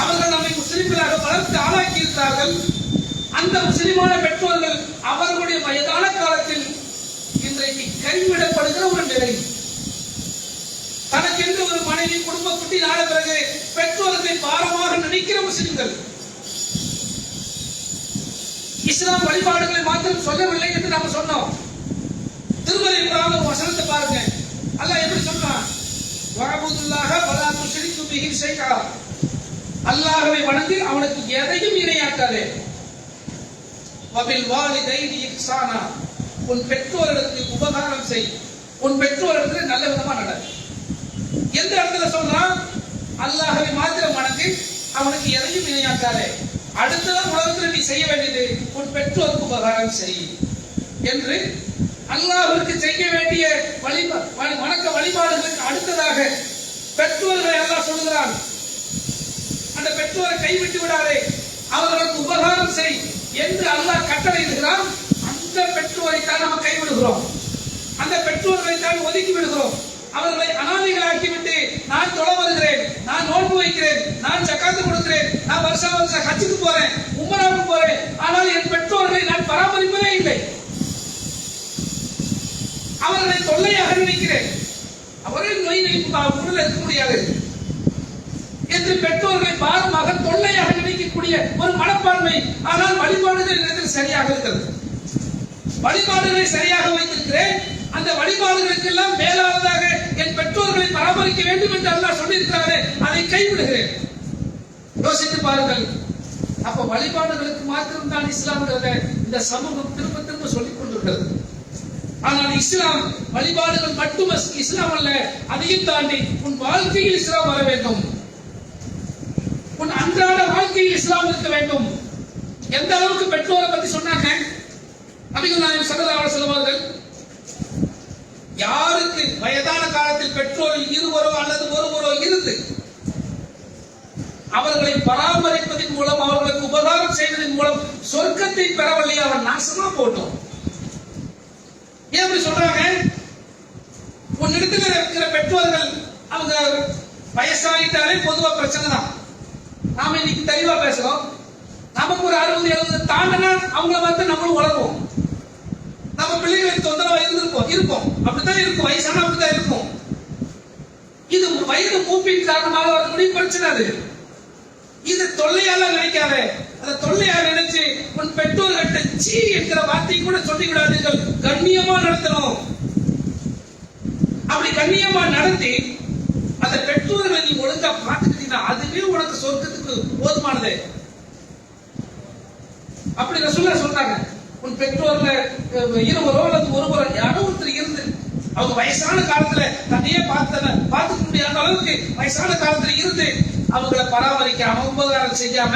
Speaker 1: அவர்கள் நம்மை முஸ்லிம்களாக வளர்த்து ஆளாக்கி இருக்கிறார்கள். அந்த முஸ்லிமான பெற்றோர்கள் அவர்களுடைய வயதான காலத்தில் இன்றைக்கு கைவிடப்படுகிற ஒரு நிலை. தனக்கென்று ஒரு மனைவி, குடும்ப குட்டி நாட பிறகு பெற்றோர்களை பாரமாக நினைக்கிற முஸ்லிம்கள். இஸ்லாம் வழிபாடுகளை மாத்திரம் சொல்லவில்லை என்று நாம சொன்னோம். திருமலை குர்ஆன்ல ஒரு வசனத்தை பாருங்க. அல்லாஹ் எப்படி சொல்றான்? வஅபுதுல்லாஹ வலா துஷ்ரிகு பிஹி ஷைஆ. அல்லாஹ்வை வணங்கி அவனுக்கு எதையும் இணையாக்காதே. வபில் வாலிதைனி இஹ்சானா. உன் பெற்றோர்களுக்கு உபகாரம் செய், உன் பெற்றோர்களுக்கு நல்ல விதமா நட. எந்த இடத்துல சொல்றான்? அல்லாஹ்வை மாத்திரம் வணங்கி அவனுக்கு எதையும் இணையாக்காதே. அடுத்ததான் உலகத்தில் நீ செய்ய வேண்டியது உன் பெற்றோருக்கு உபகாரம் செய் என்று அல்லாஹ்வுக்கு செய்ய வேண்டிய வணக்க வழிபாடுகளுக்கு அடுத்ததாக பெற்றோர்களை அல்லாஹ் சொல்கிறான். அந்த பெற்றோரை கைவிட்டு விடாதே, அவர்களுக்கு உபகாரம் செய் என்று அல்லாஹ் கட்டளையிடுகிறான். அந்த பெற்றோரை தான் நாம் கைவிடுகிறோம், அந்த பெற்றோர்களை தான் ஒதுக்கி விடுகிறோம். அவர்களை அனாதைகளாக்கிவிட்டு நான் தொழ வருகிறேன், நான் நோன்பு வைக்கிறேன், நான் ஜக்காத்து கொடுக்கிறேன், நான் வருஷம் வருஷம் ஹஜ்ஜுக்கு போறேன், உம்ராவுக்கு போறேன், ஆனால் என் பெற்றோர்களை நான் பராமரிப்பதே இல்லை. அவர்களை தொல்லையாக நினைக்கிறேன். அவர்கள் நோய் உடல் இருக்க முடியாது. மனப்பான்மை. ஆனால் வழிபாடுகள் இடத்தில் சரியாக இருக்கிறது. வழிபாடுகளை சரியாக வைத்திருக்கிறேன். அந்த வழிபாடுகளுக்கு எல்லாம் மேலானதாக என் பெற்றோர்களை பராமரிக்க வேண்டும் என்று அல்லாஹ் சொல்லியிருக்கிறாரே, அதை கைவிடுகிறேன். யோசித்து பாருங்கள். அப்ப வழிபாடுகளுக்கு மாத்திரம் தான் இஸ்லாம்ங்கிறத இந்த சமூகம் திரும்ப திரும்ப சொல்லிக் கொண்டிருக்கிறது. ஆனால் இஸ்லாம் வழிபாடுகள் மட்டும் இஸ்லாம் அல்ல, அதையும் தாண்டி உன் வாழ்க்கையில் இஸ்லாம் வர வேண்டும். உன் அன்றாட வாழ்க்கையில் இஸ்லாம் இருக்க வேண்டும். எந்த அளவுக்கு பெற்றோரை பத்தி சொன்னாங்க நபிகள் நாயகம் ஸல்லல்லாஹு அலைஹி வஸல்லம், யாருக்கு வயதான காலத்தில் பெற்றோரில் இருவரோ அல்லது ஒருவரோ இருந்து அவர்களை பராமரிப்பதன் மூலம் அவர்களுக்கு உபகாரம் செய்வதன் மூலம் சொர்க்கத்தை பெறவில்லை, அவன் நாசமா போட்டோம். ஏன் அப்படி சொல்றாங்க? உன்னிடத்துல இருக்கிற பெற்றோர்கள் அவங்க வயசாயிட்டாலே பொதுவா பிரச்சனை தான். நாம இன்னைக்கு தெளிவா பேசுறோம். நமக்கு ஒரு 60-70 தாண்டினா அவங்கள பார்த்து நம்மளும் வளருவோம். நம்ம பிள்ளைகளுக்கு தொந்தரவா இருப்போம். அப்படித்தான் இருக்கும். வயசான அப்படித்தான் இருக்கும். இது வயது மூப்பின் காரணமாக வரக்கூடிய பிரச்சனை. அது இது தொல்லையால நினைக்காத. அந்த தொல்லையால நினைச்சு உன் பெற்றோர்கிட்ட சீ என்கிற வார்த்தை கூட சொல்லி விடாதீர்கள். கண்ணியமா நடத்தணும். அப்படி கண்ணியமா நடத்தி அந்த பெற்றோர்களை நீ ஒழுங்கா பார்த்துக்கிட்டீங்கன்னா அதுவே உனக்கு சொர்க்கத்துக்கு போதுமானது. அப்படி ரசூலுல்லாஹ் சொல்றாங்க. உன் பெற்றோர்ல இருவரோ அல்லது ஒருவரோ யாரோ ஒருத்தர் இருந்து அவங்க வயசான காலத்துல தன்னையே பார்த்துக்க முடியாத அளவுக்கு வயசான காலத்துல இருந்து அவங்களை பராமரிக்காம உபகாரம் செய்யாம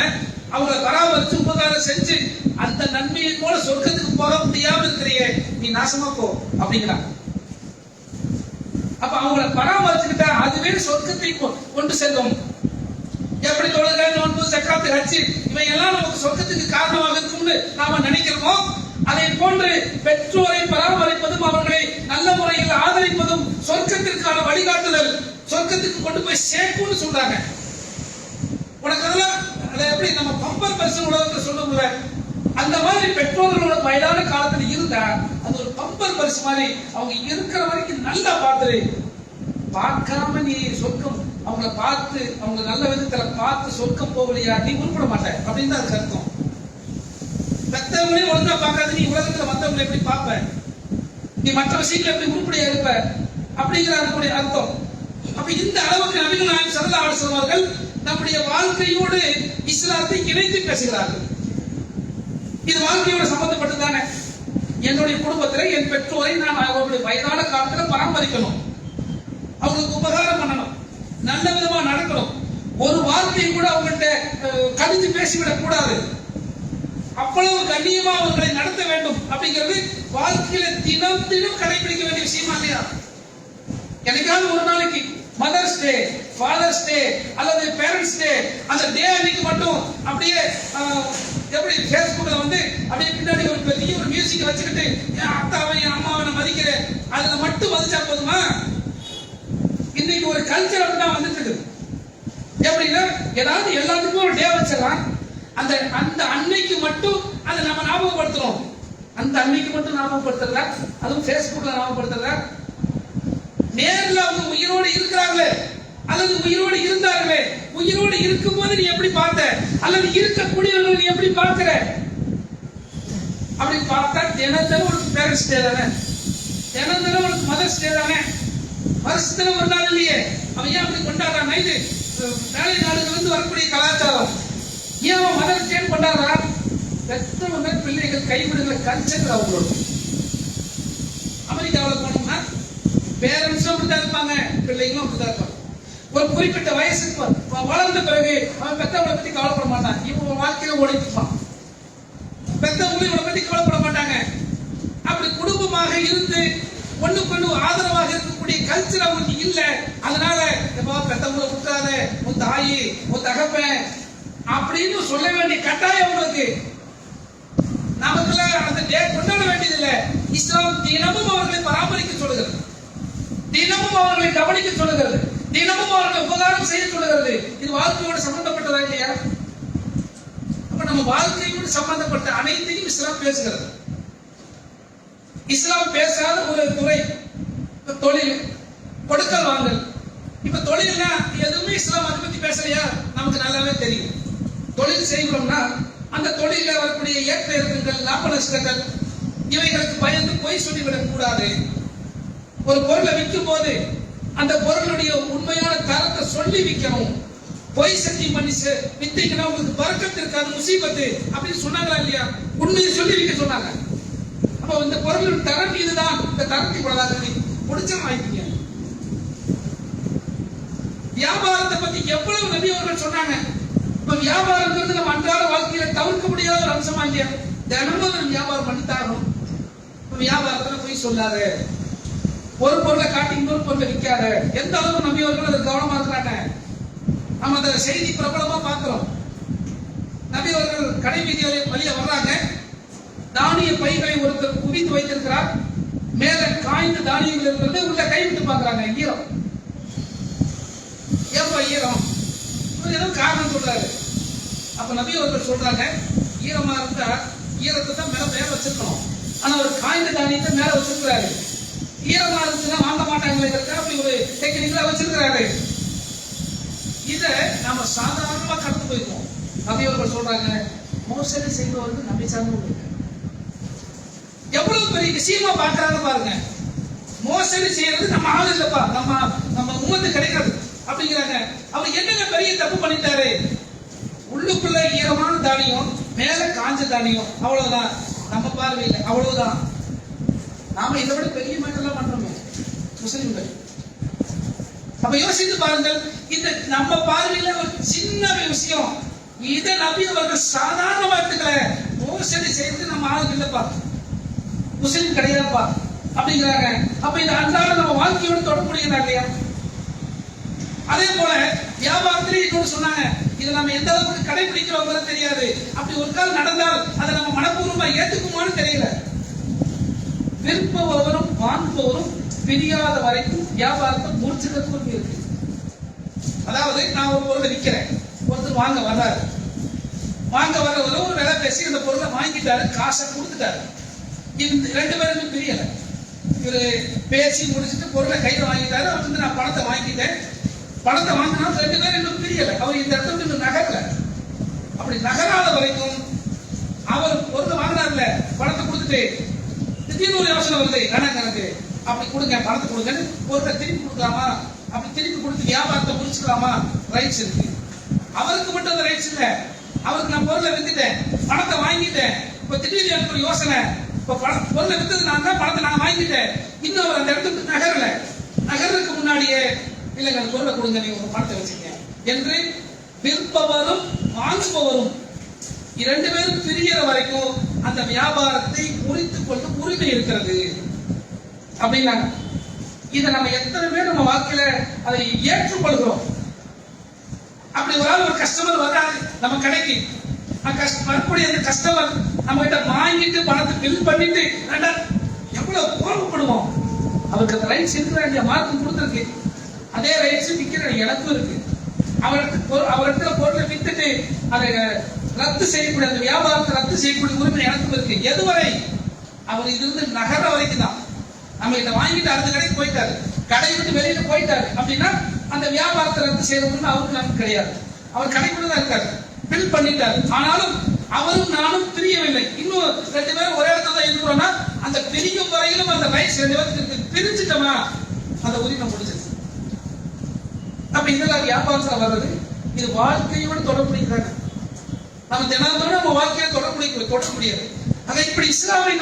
Speaker 1: அவங்களை பராமரிச்சு உபகாரம் செஞ்சு அந்த நன்மையை போல சொர்க்கத்துக்கு போக முடியாம இருக்கிறியே, நீ நாசமா போ அப்படிங்கிறாங்க. அப்ப அவங்களை பராமரிச்சுக்கிட்டா அதுவே சொர்க்கத்தை கொண்டு செல்லும். எப்படி தொழுகை, நோன்பு, ஜக்காத், ஹஜ் இவை எல்லாம் நமக்கு சொர்க்கத்துக்கு காரணமாக இருக்கும்னு நாம நினைக்கிறோமோ, அதை போன்று பெற்றோரை பராமரிப்பதும் அவர்களை நல்ல முறையில் ஆதரிப்பதும் சொர்க்கத்திற்கான வழிகாட்டுதல், சொர்க்கத்துக்கு கொண்டு போய் சேர்க்கும்னு சொல்றாங்க. உனக்கு அதெல்லாம் அதை எப்படி நம்ம பம்பர் பரிசு உலகத்தில் சொல்லுவோம்ல, அந்த மாதிரி பெற்றோர்களோட வயதான காலத்துல இருந்தா அது ஒரு பம்பர் பரிசு மாதிரி. அவங்க இருக்கிற வரைக்கும் நல்லா பார்த்துரு. பார்க்காம நீ சொர்க்கம் அவங்கள பார்த்து அவங்க நல்ல விதத்துல பார்த்து சொர்க்கம் போகலையா, நீ உருப்பட மாட்ட அப்படின்னு தான் அதுக்கு அர்த்தம். மற்றவங்களையும் ஒழுங்கா பார்க்காது. நீ உலகத்துல மற்றவங்களை எப்படி பார்ப்ப, நீ மற்ற விஷயங்களை எப்படி உருப்படியா இருப்ப அப்படிங்கிற அதுக்குடைய அர்த்தம். அப்ப இந்த அளவுக்கு நபிகள் நாயகம் ஸல்லல்லாஹு அலைஹி வஸல்லம் அவர்கள் நம்முடைய வாழ்க்கையோடு இஸ்லாத்தை இணைத்து பேசுகிறார்கள். இது வாழ்க்கையோட சம்பந்தப்பட்டதானே. என்னுடைய குடும்பத்துல என் பெற்றோரை நான் அவர்களுடைய வயதான காலத்துல பராமரிக்கணும், அவங்களுக்கு உபகாரம் பண்ணணும், நல்ல விதமா நடக்கணும். ஒரு வார்த்தை கூட அவங்கள்ட்ட கடிஞ்சு பேசிவிடக் கூடாது. அவ்வளவு கண்ணியமா அவர்களை நடத்த வேண்டும் அப்படிங்கிறது வாழ்க்கையில தினம் தினம் கடைபிடிக்க வேண்டிய விஷயமா இல்லையா? எனக்காவது ஒரு நாளைக்கு மதர்ஸ் டே, ஃபாதர்ஸ் டே அல்லது பேரண்ட்ஸ் டே அந்த டே அன்னைக்கு மட்டும் அப்படியே எப்படி ஃபேஸ்புக்ல வந்து அப்படியே பின்னாடி ஒரு பெரிய ஒரு மியூசிக் வச்சுக்கிட்டு என் அத்தாவை என் அம்மாவை நான் மதிக்கிறேன் அதுல மட்டும் மதிச்சா போதுமா? இன்னைக்கு ஒரு கல்ச்சர் அப்படிதான் வந்துட்டு இருக்குது. எப்படின்னா ஏதாவது எல்லாத்துக்கும் ஒரு டே வச்சிடலாம். அந்த அந்த அன்னைக்கு மட்டும் அதை நம்ம ஞாபகப்படுத்துறோம். அந்த அன்னைக்கு மட்டும் ஞாபகப்படுத்துறதா, அதுவும் ஃபேஸ்புக்ல ஞாபகப்படுத்துறதா? நேர்ல அவங்க உயிரோடு இருக்கிறாங்களே அல்லது உயிரோடு இருந்தார்களே, உயிரோடு இருக்கும் போது நீ எப்படி பார்த்த அல்லது இருக்கக்கூடியவர்கள் நீ எப்படி பார்க்கிற? அப்படி பார்த்தா தினந்தனம் உனக்கு பேரண்ட்ஸ் டே தானே, தினந்தனம் உனக்கு மதர்ஸ் டே தானே, வருஷத்துல ஒரு நாள் இல்லையே. அவன் ஏன் அப்படி கொண்டாடுறான்? இது வேலை நாடுகள் வந்து வரக்கூடிய கலாச்சாரம். ஏன் அவன் மதர்ஸ் டே கொண்டாடுறான்? பெற்றவங்க பிள்ளைகள் கைவிடுகிற கல்ச்சர் அவங்களோட. அமெரிக்காவில் போனோம்னா பேரண்ட்ஸும் அப்படிதான் இருப்பாங்க, பிள்ளைங்களும் அப்படிதான் இருப்பாங்க. ஒரு குறிப்பிட்ட வயசுக்கு வளர்ந்த பிறகு அவன் பெத்தவங்களை பத்தி கவலைப்பட மாட்டான். இவன் வாழ்க்கையில ஓடிப்பான். பெத்தவங்களும் இவனை பத்தி கவலைப்பட மாட்டாங்க. அப்படி குடும்பமாக இருந்து ஒண்ணுக்கு ஆதரவாக இருக்கக்கூடிய கல்ச்சர் அவங்களுக்கு இல்ல. அதனால பெத்தவங்களை விட்டுறாத, உன் தாயி உன் தகப்பன் அப்படின்னு சொல்ல வேண்டிய கட்டாயம் உங்களுக்கு. நமக்குள்ள அந்த டே கொண்டாட வேண்டியதில்லை. இஸ்லாம் தினமும் அவர்களை பராமரிக்க சொல்லுகிறது, தினமும் அவர்களை கவனிக்க சொல்லுகிறது, தினமும் அவர்களை உபகாரம் செய்ய சொல்லுகிறது. இது வாழ்க்கையோடு சம்பந்தப்பட்டதா இல்லையா? அப்ப நம்ம வாழ்க்கையோடு சம்பந்தப்பட்ட அனைத்தையும் இஸ்லாம் பேசுகிறது. இஸ்லாம் பேசாத ஒரு துறை தொழில், கொடுக்கல் வாங்கல். இப்ப தொழில்னா எதுவுமே இஸ்லாம் அதை பத்தி பேசலையா? நமக்கு நல்லாவே தெரியும். தொழில் செய்கிறோம்னா அந்த தொழிலில் வரக்கூடிய ஏற்ற இறக்கங்கள், லாப நஷ்டங்கள், இவைகளுக்கு பயந்து பொய் சொல்லிவிடக் கூடாது. ஒரு பொருளை விற்கும் போது அந்த பொருளுடைய உண்மையான தரத்தை சொல்லி விற்கணும். பொய் சத்தியம் பண்ணி வித்தீங்கன்னா உங்களுக்கு பரக்கத்து இருக்காது, முசீபத்து அப்படின்னு சொன்னாங்களா இல்லையா? உண்மையை சொல்லி விற்க சொன்னாங்க. அப்ப இந்த பொருளின் தரம் இதுதான், இந்த தரத்தை கூடாது முடிச்சா வாங்கிப்பீங்க. வியாபாரத்தை பத்தி எவ்வளவு நபி அவர்கள் சொன்னாங்க. இப்ப வியாபாரங்கிறது நம்ம அன்றாட வாழ்க்கையில தவிர்க்க முடியாத ஒரு அம்சமா இல்லையா? தினமும் வியாபாரம் பண்ணித்தாகணும். வியாபாரத்துல போய் சொல்லாத, ஒரு பொருளை காட்டி இன்னொரு பொருளை விற்காத. எந்த அளவுக்கு நபி அவர்கள் அதை கவனமா இருக்கிறாங்க. நம்ம அந்த செய்தி பிரபலமா பார்க்கிறோம். நபி அவர்கள் கடை வீதி வழிய வர்றாங்க. தானிய பைகளை ஒருத்தர் குவித்து வைத்திருக்கிறார். மேல காய்ந்த தானியங்கள் இருக்கிறது. உள்ள கைவிட்டு பார்க்கிறாங்க, ஈரம். ஏப்பா ஈரம்? ஏதோ காரணம் சொல்றாரு. அப்ப நபி அவர்கள் சொல்றாங்க, ஈரமா இருந்தா ஈரத்தை தான் மேல வச்சிருக்கணும். ஆனா ஒரு காய்ந்த தானியத்தை மேல வச்சிருக்கிறாரு. ஈரமா இருந்துச்சுன்னா வாங்க மாட்டாங்களே, அப்படி ஒரு டெக்னிக்கலா வச்சிருக்கிறாரு. இத நாம சாதாரணமா கடந்து போயிருக்கோம். நபி அவர்கள் சொல்றாங்க, மோசடி செய்பவர்கள் நபி சார்ந்து எவ்வளவு பெரிய விஷயமா பார்க்கறாங்க பாருங்க. மோசடி செய்யறது நம்ம ஆள் இல்லப்பா, நம்ம உம்மத்து கிடைக்காது அப்படிங்கிறாங்க. அவர் என்னங்க பெரிய தப்பு பண்ணிட்டாரு? உள்ளுக்குள்ள ஈரமான தானியம், மேல காஞ்ச தானியம், அவ்வளவுதான். நம்ம பார்வையில் அவ்வளவுதான். நாம இதை விட பெரிய மேட்டெல்லாம் பண்றோமே முஸ்லிம்கள். அப்ப யோசித்து பாருங்கள், இந்த நம்ம பார்வையில ஒரு சின்ன விஷயம், இதை நபி அவர்கள் சாதாரணமா எடுத்துக்கல. மோசடி செய்யறது நம்ம ஆளுக்கு இல்லப்பா, முஸ்லிம் கிடையாதுப்பா அப்படிங்கிறாங்க. அப்ப இந்த அன்றாட நம்ம வாழ்க்கையோட தொடர்புடையதா இல்லையா? அதே போல வியாபாரத்திலே இன்னொரு சொன்னாங்க, இதை நம்ம எந்த அளவுக்கு கடைபிடிக்கிறோம் தெரியாது. அப்படி ஒரு கால் நடந்தால் அதை நம்ம மனப்பூர்வமா ஏத்துக்குமான்னு தெரியல. விற்பவரும் வாங்குபவரும் பிரியாத வரைக்கும் வியாபாரத்தை முடிச்சுக்கிறதுக்கு இருக்கு. அதாவது நான் ஒரு பொருளை விற்கிறேன், ஒருத்தர் வாங்க வர்றாரு. வாங்க வர்றவரை ஒரு விலை பேசி அந்த பொருளை வாங்கிட்டாரு, காசை கொடுத்துட்டாரு. இந்த ரெண்டு பேரும் பிரியல. இவரு பேசி முடிச்சுட்டு பொருளை கையில வாங்கிட்டாரு. அவர் வந்து நான் பணத்தை வாங்கிட்டேன். பணத்தை வாங்கினா ரெண்டு பேரும் இன்னும் பிரியல. அவர் இந்த இடத்துல இன்னும் நகரல. அப்படி நகராத வரைக்கும் அவர் பொருளை வாங்கினார்ல, பணத்தை கொடுத்துட்டு திடீர்னு ஒரு யோசனை வருது, கணக்கு அப்படி கொடுங்க, பணத்தை கொடுங்கன்னு பொருளை திருப்பி கொடுக்கலாமா? அப்படி திருப்பி கொடுத்து வியாபாரத்தை முடிச்சுக்கலாமா? ரைட்ஸ் இருக்கு. அவருக்கு மட்டும் அந்த ரைட்ஸ் இல்ல. அவருக்கு நான் பொருளை வித்துட்டேன், பணத்தை வாங்கிட்டேன். இப்ப திடீர்னு எனக்கு ஒரு யோசனை, இப்ப பொருளை வித்தது நான் தான், பணத்தை நான் வாங்கிட்டேன். இன்னும் அவர் அந்த இடத்துக்கு நகரல. நகருக்கு முன்னாடியே இல்லைங்க பொருளை கொடுங்க, நீங்க உங்க பணத்தை வச்சுக்க என்று விற்பவரும் வாங்குபவரும் இரண்டு பேரும் பிரியற வரைக்கும் அந்த வியாபாரத்தை முறித்துக் கொண்டு உரிமை இருக்கிறது அப்படின்னாங்க. இதை நம்ம எத்தனை பேர் நம்ம வாழ்க்கையில அதை ஏற்றுக்கொள்கிறோம்? அப்படி ஒரு கஸ்டமர் வர்றாரு நம்ம கடைக்கு, வரக்கூடிய அந்த கஸ்டமர் நம்ம கிட்ட வாங்கிட்டு பணத்தை பில் பண்ணிட்டு எவ்வளவு கோபப்படுவோம். அவருக்கு அந்த ரைட்ஸ் இருக்கிற இல்லையா? மார்க்கம் கொடுத்துருக்கு. அதே ரைட்ஸ் விற்கிற எனக்கும் இருக்கு. அவர்கிட்ட பொருளை வித்துட்டு அதை ரத்து செய்யக்கூடிய, அந்த வியாபாரத்தை ரத்து செய்யக்கூடிய உரிமை எனக்கும் இருக்கு. எதுவரை? அவர் இருந்து நகர வரைக்கும் தான். நம்ம இதை வாங்கிட்டு அடுத்த கடைக்கு போயிட்டாரு, கடை விட்டு வெளியில போயிட்டாரு அப்படின்னா அந்த வியாபாரத்தை ரத்து செய்யறதுன்னு அவருக்கு நமக்கு கிடையாது. அவர் கடைக்குள்ள தான் இருக்காரு, பில் பண்ணிட்டாரு. ஆனாலும் அவரும் நானும் பிரியவில்லை. இன்னும் ரெண்டு பேரும் ஒரே இடத்துல தான் இருக்கிறோம்னா அந்த பிரியும் வரையிலும் அந்த ரைட்ஸ் ரெண்டு பேருக்கு பிரிச்சுட்டோமா அந்த உரிமை முடிஞ்சது. அப்ப இதெல்லாம் வியாபாரத்துல வர்றது, இது வாழ்க்கையோட தொடர்புடையது. நம்ம தினந்தோறும் நம்ம வாழ்க்கையை தொடர முடியாது. அதை இப்படி இஸ்லாமை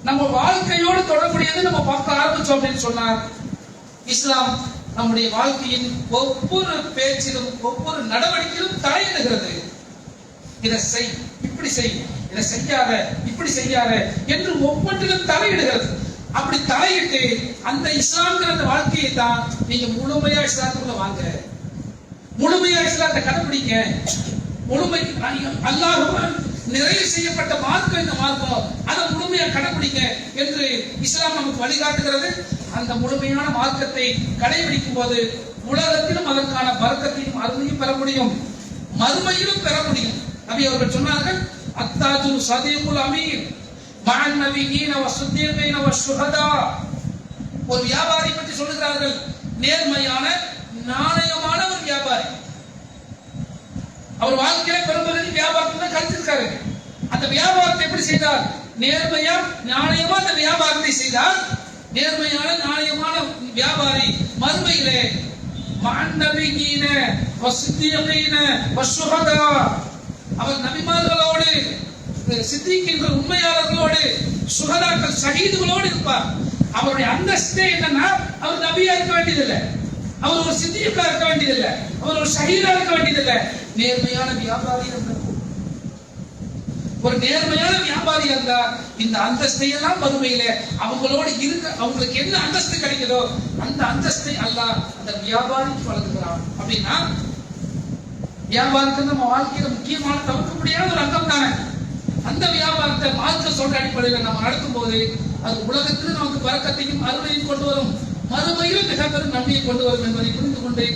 Speaker 1: நம்ம வாழ்க்கையோடு தொடர்புடையது நம்ம பார்க்க ஆரம்பிச்சோம் அப்படின்னு சொன்னார். இஸ்லாம் நம்முடைய வாழ்க்கையின் ஒவ்வொரு பேச்சிலும் ஒவ்வொரு நடவடிக்கையிலும் தலையிடுகிறது. இதை செய், இப்படி செய், இதை செய்யாத, இப்படி செய்யாத என்று ஒவ்வொன்றிலும் தலையிடுகிறது. அப்படி தலையிட்டு அந்த இஸ்லாம்ங்கிற அந்த வாழ்க்கையை தான் நீங்க முழுமையா இஸ்லாத்துக்குள்ள வாங்க, முழுமையா இஸ்லாத்தை கடைபிடிக்க, முழுமை அல்லாஹ்வால் நிறைவு செய்யப்பட்ட மார்க்கம் இந்த மார்க்கம், அதை முழுமையா கடைபிடிக்க என்று இஸ்லாம் நமக்கு வழிகாட்டுகிறது. அந்த முழுமையான மார்க்கத்தை கடைபிடிக்கும் போது உலகத்திலும் அதற்கான பரக்கத்தையும் அருமையும் பெற முடியும், மறுமையிலும் பெற முடியும். நபி அவர்கள் சொன்னார்கள், அத்தாஜுல் சதீகுல் அமீன் மஅன் நபியீன வஸ்ஸித்தீகீன வஷ்ஷுஹதா. ஒரு வியாபாரி பற்றி சொல்லுகிறார்கள், நேர்மையான நாணயமான ஒரு வியாபாரி. அவர் வாழ்க்கையில பெரும்பகுதி வியாபாரத்துல தான் கழிச்சிருக்காரு. அந்த வியாபாரத்தை எப்படி செய்தார்? நேர்மையா நியாயமா அந்த வியாபாரத்தை செய்தார். நேர்மையான நியாயமான வியாபாரி மறுமையிலே மஅன்னபியீன வஸ்ஸிதீகீன வஷ்ஷுஹதா, அவர் நபிமார்களோடு, சித்திகீன்கள் உண்மையாளர்களோடு, சுஹதாக்கள் ஷஹீதுகளோடு இருப்பார். அவருடைய அந்தஸ்தே என்னன்னா, அவர் நபியா இருக்க வேண்டியதில்லை, அவர் ஒரு சித்திகா இருக்க வேண்டியதில்லை, அவர் ஒரு ஷஹீதா இருக்க வேண்டியதில்லை. நேர்மையான வியாபாரி இருந்தார். ஒரு நேர்மையான வியாபாரி இருந்தார். இந்த அந்தஸ்தை எல்லாம் மறுமையில அவங்களோடு இருக்க, அவங்களுக்கு என்ன அந்தஸ்து கிடைக்குதோ அந்த அந்தஸ்தை அல்லாஹ் அந்த வியாபாரிக்கு வழங்குகிறான். அப்படின்னா வியாபாரத்துக்கு நம்ம வாழ்க்கையில முக்கியமான தவிர்க்க முடியாத ஒரு அங்கம் தானே. அந்த வியாபாரத்தை மார்க்க சொல்ற அடிப்படையில் நம்ம நடத்தும் போது அது உலகத்தில் நமக்கு பரக்கத்தையும் அருளையும் கொண்டு வரும், மறுமையிலும் மிக பெரும் நன்மையை கொண்டு வரும் என்பதை புரிந்து கொண்டு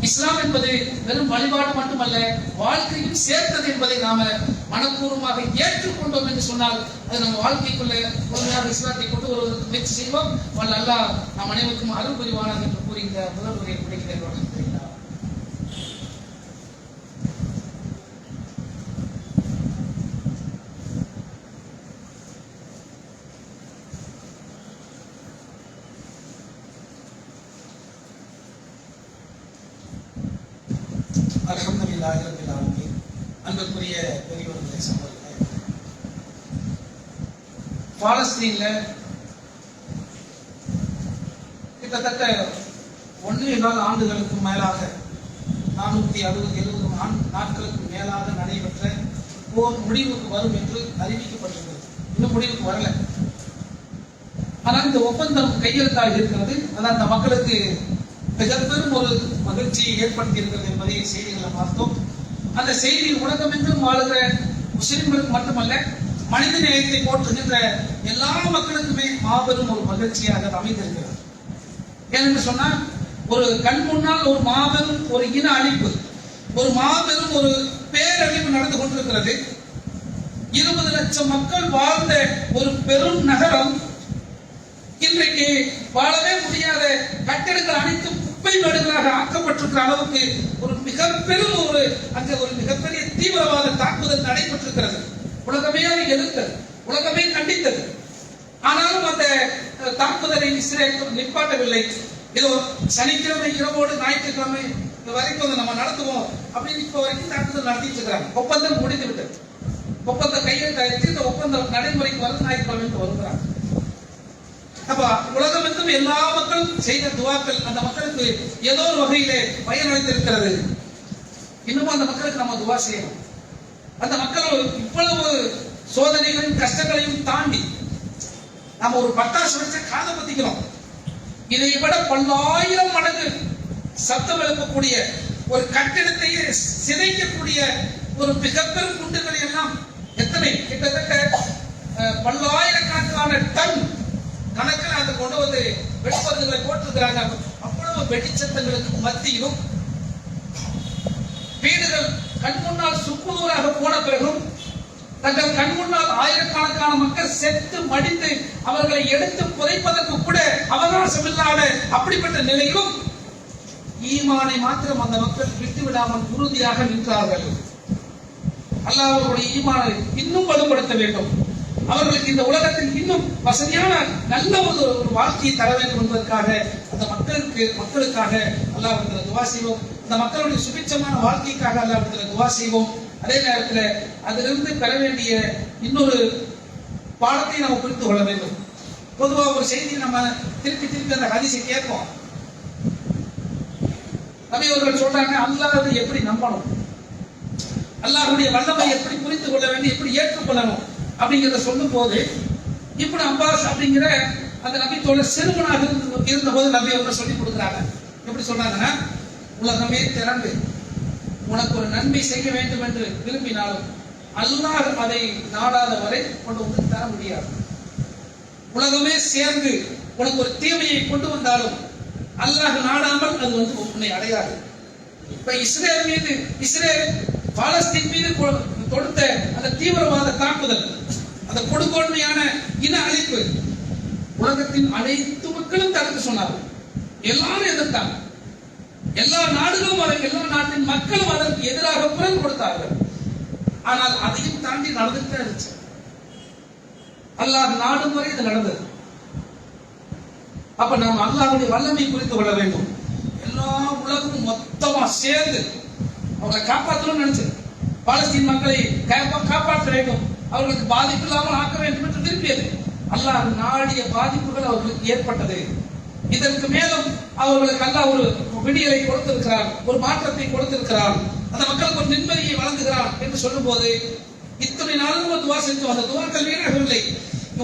Speaker 1: இஸ்லாம் என்பது வெறும் வழிபாடு மட்டுமல்ல, வாழ்க்கையும் சேர்த்தது என்பதை நாம மனப்பூர்வமாக ஏற்றுக்கொண்டோம் என்று சொன்னால் அது நம்ம வாழ்க்கைக்குள்ள முழுமையாக இஸ்லாத்தை கொண்டு வருவதற்கு முயற்சி செய்வோம். வல்ல அல்லாஹ் நம் அனைவருக்கும் அருள் புரிவானாக என்று கூறி இந்த முதல் உரையை முடிக்கிறேன். அல்ஹம்துலில்லாஹி ரப்பில் ஆலமீன். அன்புக்குரிய பெரியவர்களே, சகோதரர்களே, பாலஸ்தீன்ல கிட்டத்தட்ட 1.25 ஆண்டுகளுக்கு மேலாக 460-70 நாட்களுக்கு மேலாக நடைபெற்ற போர் முடிவுக்கு வரும் என்று அறிவிக்கப்பட்டிருக்கிறது. இன்னும் முடிவுக்கு வரல. ஆனால் இந்த ஒப்பந்தம் கையெழுத்தாக இருக்கிறது. அதான் அந்த மக்களுக்கு மிகப்பெரும் ஒரு மகிழ்ச்சியை ஏற்படுத்தி இருக்கிறது என்பதை செய்திகளை பார்த்தோம். அந்த செய்தி உலகமெங்கும் வாழுகிற முஸ்லிம்களுக்கு மட்டுமல்ல, மனித நேயத்தை போற்றுகின்ற எல்லா மக்களுக்குமே மாபெரும் ஒரு மகிழ்ச்சியாக அமைந்திருக்கிறது. ஏனென்று சொன்னால், ஒரு கண் முன்னால் ஒரு மாபெரும் ஒரு இன அழிப்பு, ஒரு மாபெரும் ஒரு பேரழிவு நடந்து கொண்டிருக்கிறது. 20 லட்சம் மக்கள் வாழ்ந்த ஒரு பெரும் நகரம் இன்றைக்கு வாழவே முடியாத கட்டிடங்கள் அனைத்தும் குப்பை மேடுகளாக ஆக்கப்பட்டிருக்கிற அளவுக்கு ஒரு மிகப்பெரும் அங்கே ஒரு மிகப்பெரிய தீவிரவாத தாக்குதல் நடைபெற்றிருக்கிறது. உலகமே அதை எதிர்த்தது, உலகமே கண்டித்தது. ஆனாலும் அந்த தாக்குதலை இஸ்ரேல் நிப்பாட்டவில்லை. ஏதோ சனிக்கிழமை இரவோடு ஞாயிற்றுக்கிழமை வரைக்கும் நம்ம நடத்துவோம் அப்படின்னு இப்ப வரைக்கும் தாக்குதல் நடத்திட்டு இருக்கிறாங்க. ஒப்பந்தம் முடிந்து விட்டது. ஒப்பந்தம் கையெழுத்தாயிடுச்சு. இந்த ஒப்பந்தம் நடைமுறைக்கு வந்து ஞாயிற்றுக்கிழமைக்கு வருகிறாங்க. அப்ப உலகமெங்கும் எல்லா மக்களும் செய்த துவாக்கள் அந்த மக்களுக்கு ஏதோ ஒரு வகையிலே பயனளித்திருக்கிறது. இன்னமும் அந்த மக்களுக்கு நம்ம துவா செய்யணும். அந்த மக்கள் இவ்வளவு சோதனைகளையும் கஷ்டங்களையும் தாண்டி நம்ம ஒரு பட்டாசு வச்ச காதை பத்திக்கிறோம். இதை விட 10,000 மடங்கு சத்தம் எழுப்பக்கூடிய ஒரு கட்டிடத்தையே சிதைக்கக்கூடிய ஒரு மிகப்பெரும் குண்டுகளை எல்லாம் எத்தனை கிட்டத்தட்ட 10,000 டன் கணக்கில் அதை கொண்டு வந்து வெடிமருந்துகளை போட்டிருக்கிறாங்க. அவ்வளவு வெடிச்சத்தங்களுக்கு மத்தியிலும் வீடுகள் கண் முன்னால் சுக்குநூறாக போன பிறகும் தங்கள் கண் முன்னால் ஆயிரக்கணக்கான மக்கள் செத்து மடிந்து அவர்களை எடுத்து புதைப்பதற்கு கூட அவகாசம் இல்லாத அப்படிப்பட்ட நிலையிலும் ஈமானை மாத்திரம் அந்த மக்கள் விட்டுவிடாமல் உறுதியாக நின்றார்கள். அல்லாஹ் அவர்களுடைய ஈமானை இன்னும் வலுப்படுத்த வேண்டும். அவர்களுக்கு இந்த உலகத்தில் இன்னும் வசதியான நல்ல ஒரு வாழ்க்கையை தர வேண்டும் என்பதற்காக அந்த மக்களுக்காக அல்லாஹ்விடத்தில் துஆ செய்வோம். அந்த மக்களுடைய சுபிட்சமான வாழ்க்கைக்காக அல்லாஹ்விடத்தில் துஆ செய்வோம். அதே நேரத்தில் அதிலிருந்து பெற வேண்டிய இன்னொரு பாடத்தை நாம் புரிந்து கொள்ள வேண்டும். பொதுவாக ஒரு செய்தி நம்ம திருப்பி அந்த ஹதீஸை கேட்போம். நபி அவர்கள் சொல்றாங்க, அல்லாஹ்வை எப்படி நம்பணும், அல்லாஹ்வுடைய வல்லமை எப்படி புரிந்து கொள்ள வேண்டும், எப்படி ஏற்றுக்கொள்ளணும் அப்படிங்கிறத சொல்லும் போது இப்னு அப்பாஸ் அப்படிங்கிற அந்த நபி தோழர் சிறுவனாக இருந்த போது நபி அவர்கள் சொல்லிக் கொடுக்குறாங்க. எப்படி சொன்னாங்கன்னா, உலகமே திரண்டு உனக்கு ஒரு நன்மை செய்ய வேண்டும் என்று விரும்பினாலும் அல்லாஹ் அதை நாடாத வரை கொண்டு வந்து தர முடியாது. உலகமே சேர்ந்து உனக்கு ஒரு தீமையை கொண்டு வந்தாலும் அல்லாஹ் நாடாமல் அது வந்து உன்னை அடையாது. இப்ப இஸ்ரேல் பாலஸ்தீன் மீது தொடுத்த அந்த தீவிரவாத தாக்குதல், அந்த கொடுங்கோன்மையான இன அழிப்பு உலகத்தின் அனைத்து மக்களும் தடுத்து சொன்னார்கள். எல்லாரும் எதிர்த்தாங்க. எல்லா நாடுகளும் எல்லா நாட்டின் மக்களும் அதற்கு எதிராக குரல் கொடுத்தார்கள். ஆனால் அதையும் தாண்டி நடந்துட்டே இருந்துச்சு. அல்லாஹ் நாடும் வரை இது நடந்தது. அப்ப நாம் அல்லாஹ்வுடைய வல்லமை புரிந்து கொள்ள வேண்டும். எல்லா உலகமும் மொத்தமா சேர்ந்து அவங்களை காப்பாற்றணும்னு நினைச்சது. பாலஸ்தீன் மக்களை காப்பாற்ற வேண்டும், அவர்களுக்கு பாதிப்பு இல்லாமல் ஆக்க வேண்டும் என்று விரும்பியது. அல்லாஹ் நாடிய பாதிப்புகள் அவர்களுக்கு ஏற்பட்டது. இதற்கு மேலும் அவர்களுக்கு அல்லாஹ் ஒரு விடியலை கொடுத்திருக்கிறார், ஒரு மாற்றத்தை கொடுத்திருக்கிறார், அந்த மக்களுக்கு ஒரு நிம்மதியை வழங்குகிறார் என்று சொல்லும் போது இத்தனை நாளும் நம்ம துவா செஞ்சோம். அந்த துவாக்கள் வீணாகவில்லை.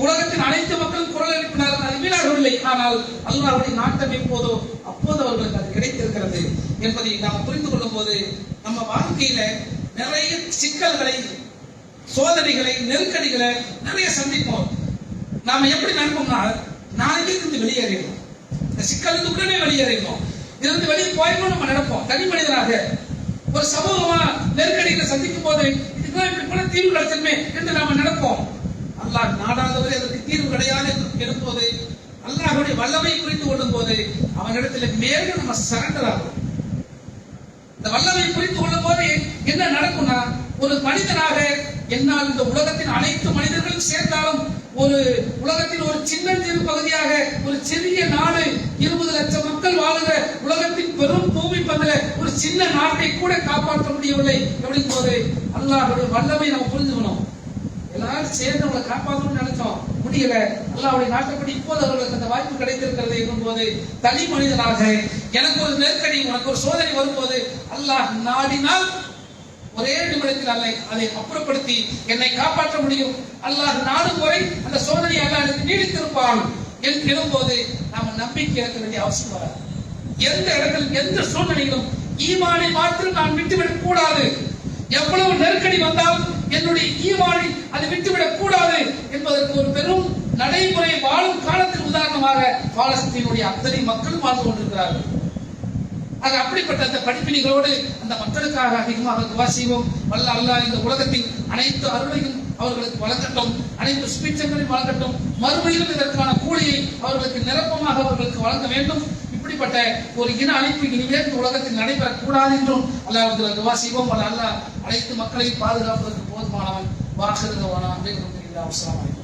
Speaker 1: உலகத்தின் அனைத்து மக்களும் குரல் எழுப்பினார்கள், அது வீணாகவில்லை. ஆனால் அல்லாஹ்வுடைய நாட்டம் எப்போதோ அப்போது அவர்களுக்கு அது கிடைத்திருக்கிறது என்பதை நாம் புரிந்து கொள்ளும் போது நம்ம வாழ்க்கையில நிறைய சிக்கல்களை, சோதனைகளை, நெருக்கடிகளை நிறைய சந்திப்போம். நாம எப்படி நினைப்போம்னா நாளைக்கு இருந்து வெளியேறிடும், இந்த சிக்கலுக்கு உடனே வெளியேறிடும், இருந்து வெளியே போயிடும் நம்ம நினைப்போம். தனி மனிதனாக ஒரு சமூகமா நெருக்கடிகளை சந்திக்கும் போது இதுக்கெல்லாம் இப்படி கூட தீர்வு கிடைச்சிருமே என்று நாம நினைப்போம். அல்லாஹ் நாடாதவரை அதற்கு தீர்வு கிடையாது எடுப்போது, அல்லாஹ்வுடைய வல்லமை புரிந்து கொள்ளும் போது அவனிடத்துல மேலும் நம்ம சரண்டர் ஆகும். இந்த வல்லமை புரிந்து கொள்ளும் போது என்ன நடக்கும்னா, ஒரு மனிதனாக என்னால் இந்த உலகத்தின் அனைத்து மனிதர்களும் சேர்ந்தாலும் ஒரு உலகத்தின் ஒரு சின்னஞ்சிறு பகுதியாக ஒரு சிறிய நாடு 20 லட்சம் மக்கள் வாழுகிற உலகத்தின் பெரும் பூமி பந்தில ஒரு சின்ன நாட்டை கூட காப்பாற்ற முடியவில்லை அப்படின் போது அல்லாஹ்வுடைய வல்லமை நம்ம புரிஞ்சுக்கணும். எல்லாரும் சேர்ந்து அவங்களை காப்பாற்றணும்னு நினைச்சோம், முடியல. அல்லாஹ்வுடைய நாட்டப்படி இப்போது அவர்களுக்கு அந்த வாய்ப்பு கிடைத்திருக்கிறது என்னும் போது தனி மனிதனாக எனக்கு ஒரு நெருக்கடி, உனக்கு ஒரு சோதனை வரும்போது அல்லாஹ் நாடினால் ஒரே நிமிடத்தில் அதை அப்புறப்படுத்தி என்னை காப்பாற்ற முடியும். அல்லாஹ் நாடும் வரை அந்த சோதனை அல்லாஹ் எனக்கு நீடித்திருப்பான் எனும் போது நாம நம்பிக்கை இருக்க வேண்டிய அவசியம் வராது. எந்த இடத்தில் எந்த சூழ்நிலையிலும் ஈமானை மாத்திரம் நான் விட்டுவிடக் கூடாது. எவ்வளவு நெருக்கடி வந்தாலும் என்னுடைய ஈமானை அதை விட்டுவிடக் கூடாது என்பதற்கு ஒரு பெரும் நடைமுறை வாழும் காலத்தில் உதாரணமாக பாலஸ்தீனுடைய அத்தனை மக்கள் வாழ்ந்து கொண்டிருக்கிறார்கள். அப்படிப்பட்ட அந்த படிப்பினைகளோடு அந்த மக்களுக்காக அதிகமாக துவா செய்வோம். வல்ல அல்லாஹ் இந்த உலகத்தின் அனைத்து அருளையும் அவர்களுக்கு வழங்கட்டும், அனைத்து சுபிட்சங்களையும் வழங்கட்டும், மறுமையிலும் இதற்கான கூலியை அவர்களுக்கு நிரப்பமாக அவர்களுக்கு வழங்க வேண்டும். இப்படிப்பட்ட ஒரு இன அழைப்பு இனிமேல் இந்த உலகத்தில் நடைபெறக்கூடாது என்றும் அல்லாஹ் துவா செய்வோம். வல்ல அல்லாஹ் அனைத்து மக்களையும் பாதுகாப்பதற்கு போதுமானவன். வாஹிரு தஅவானா அல்ஹம்துலில்லாஹி.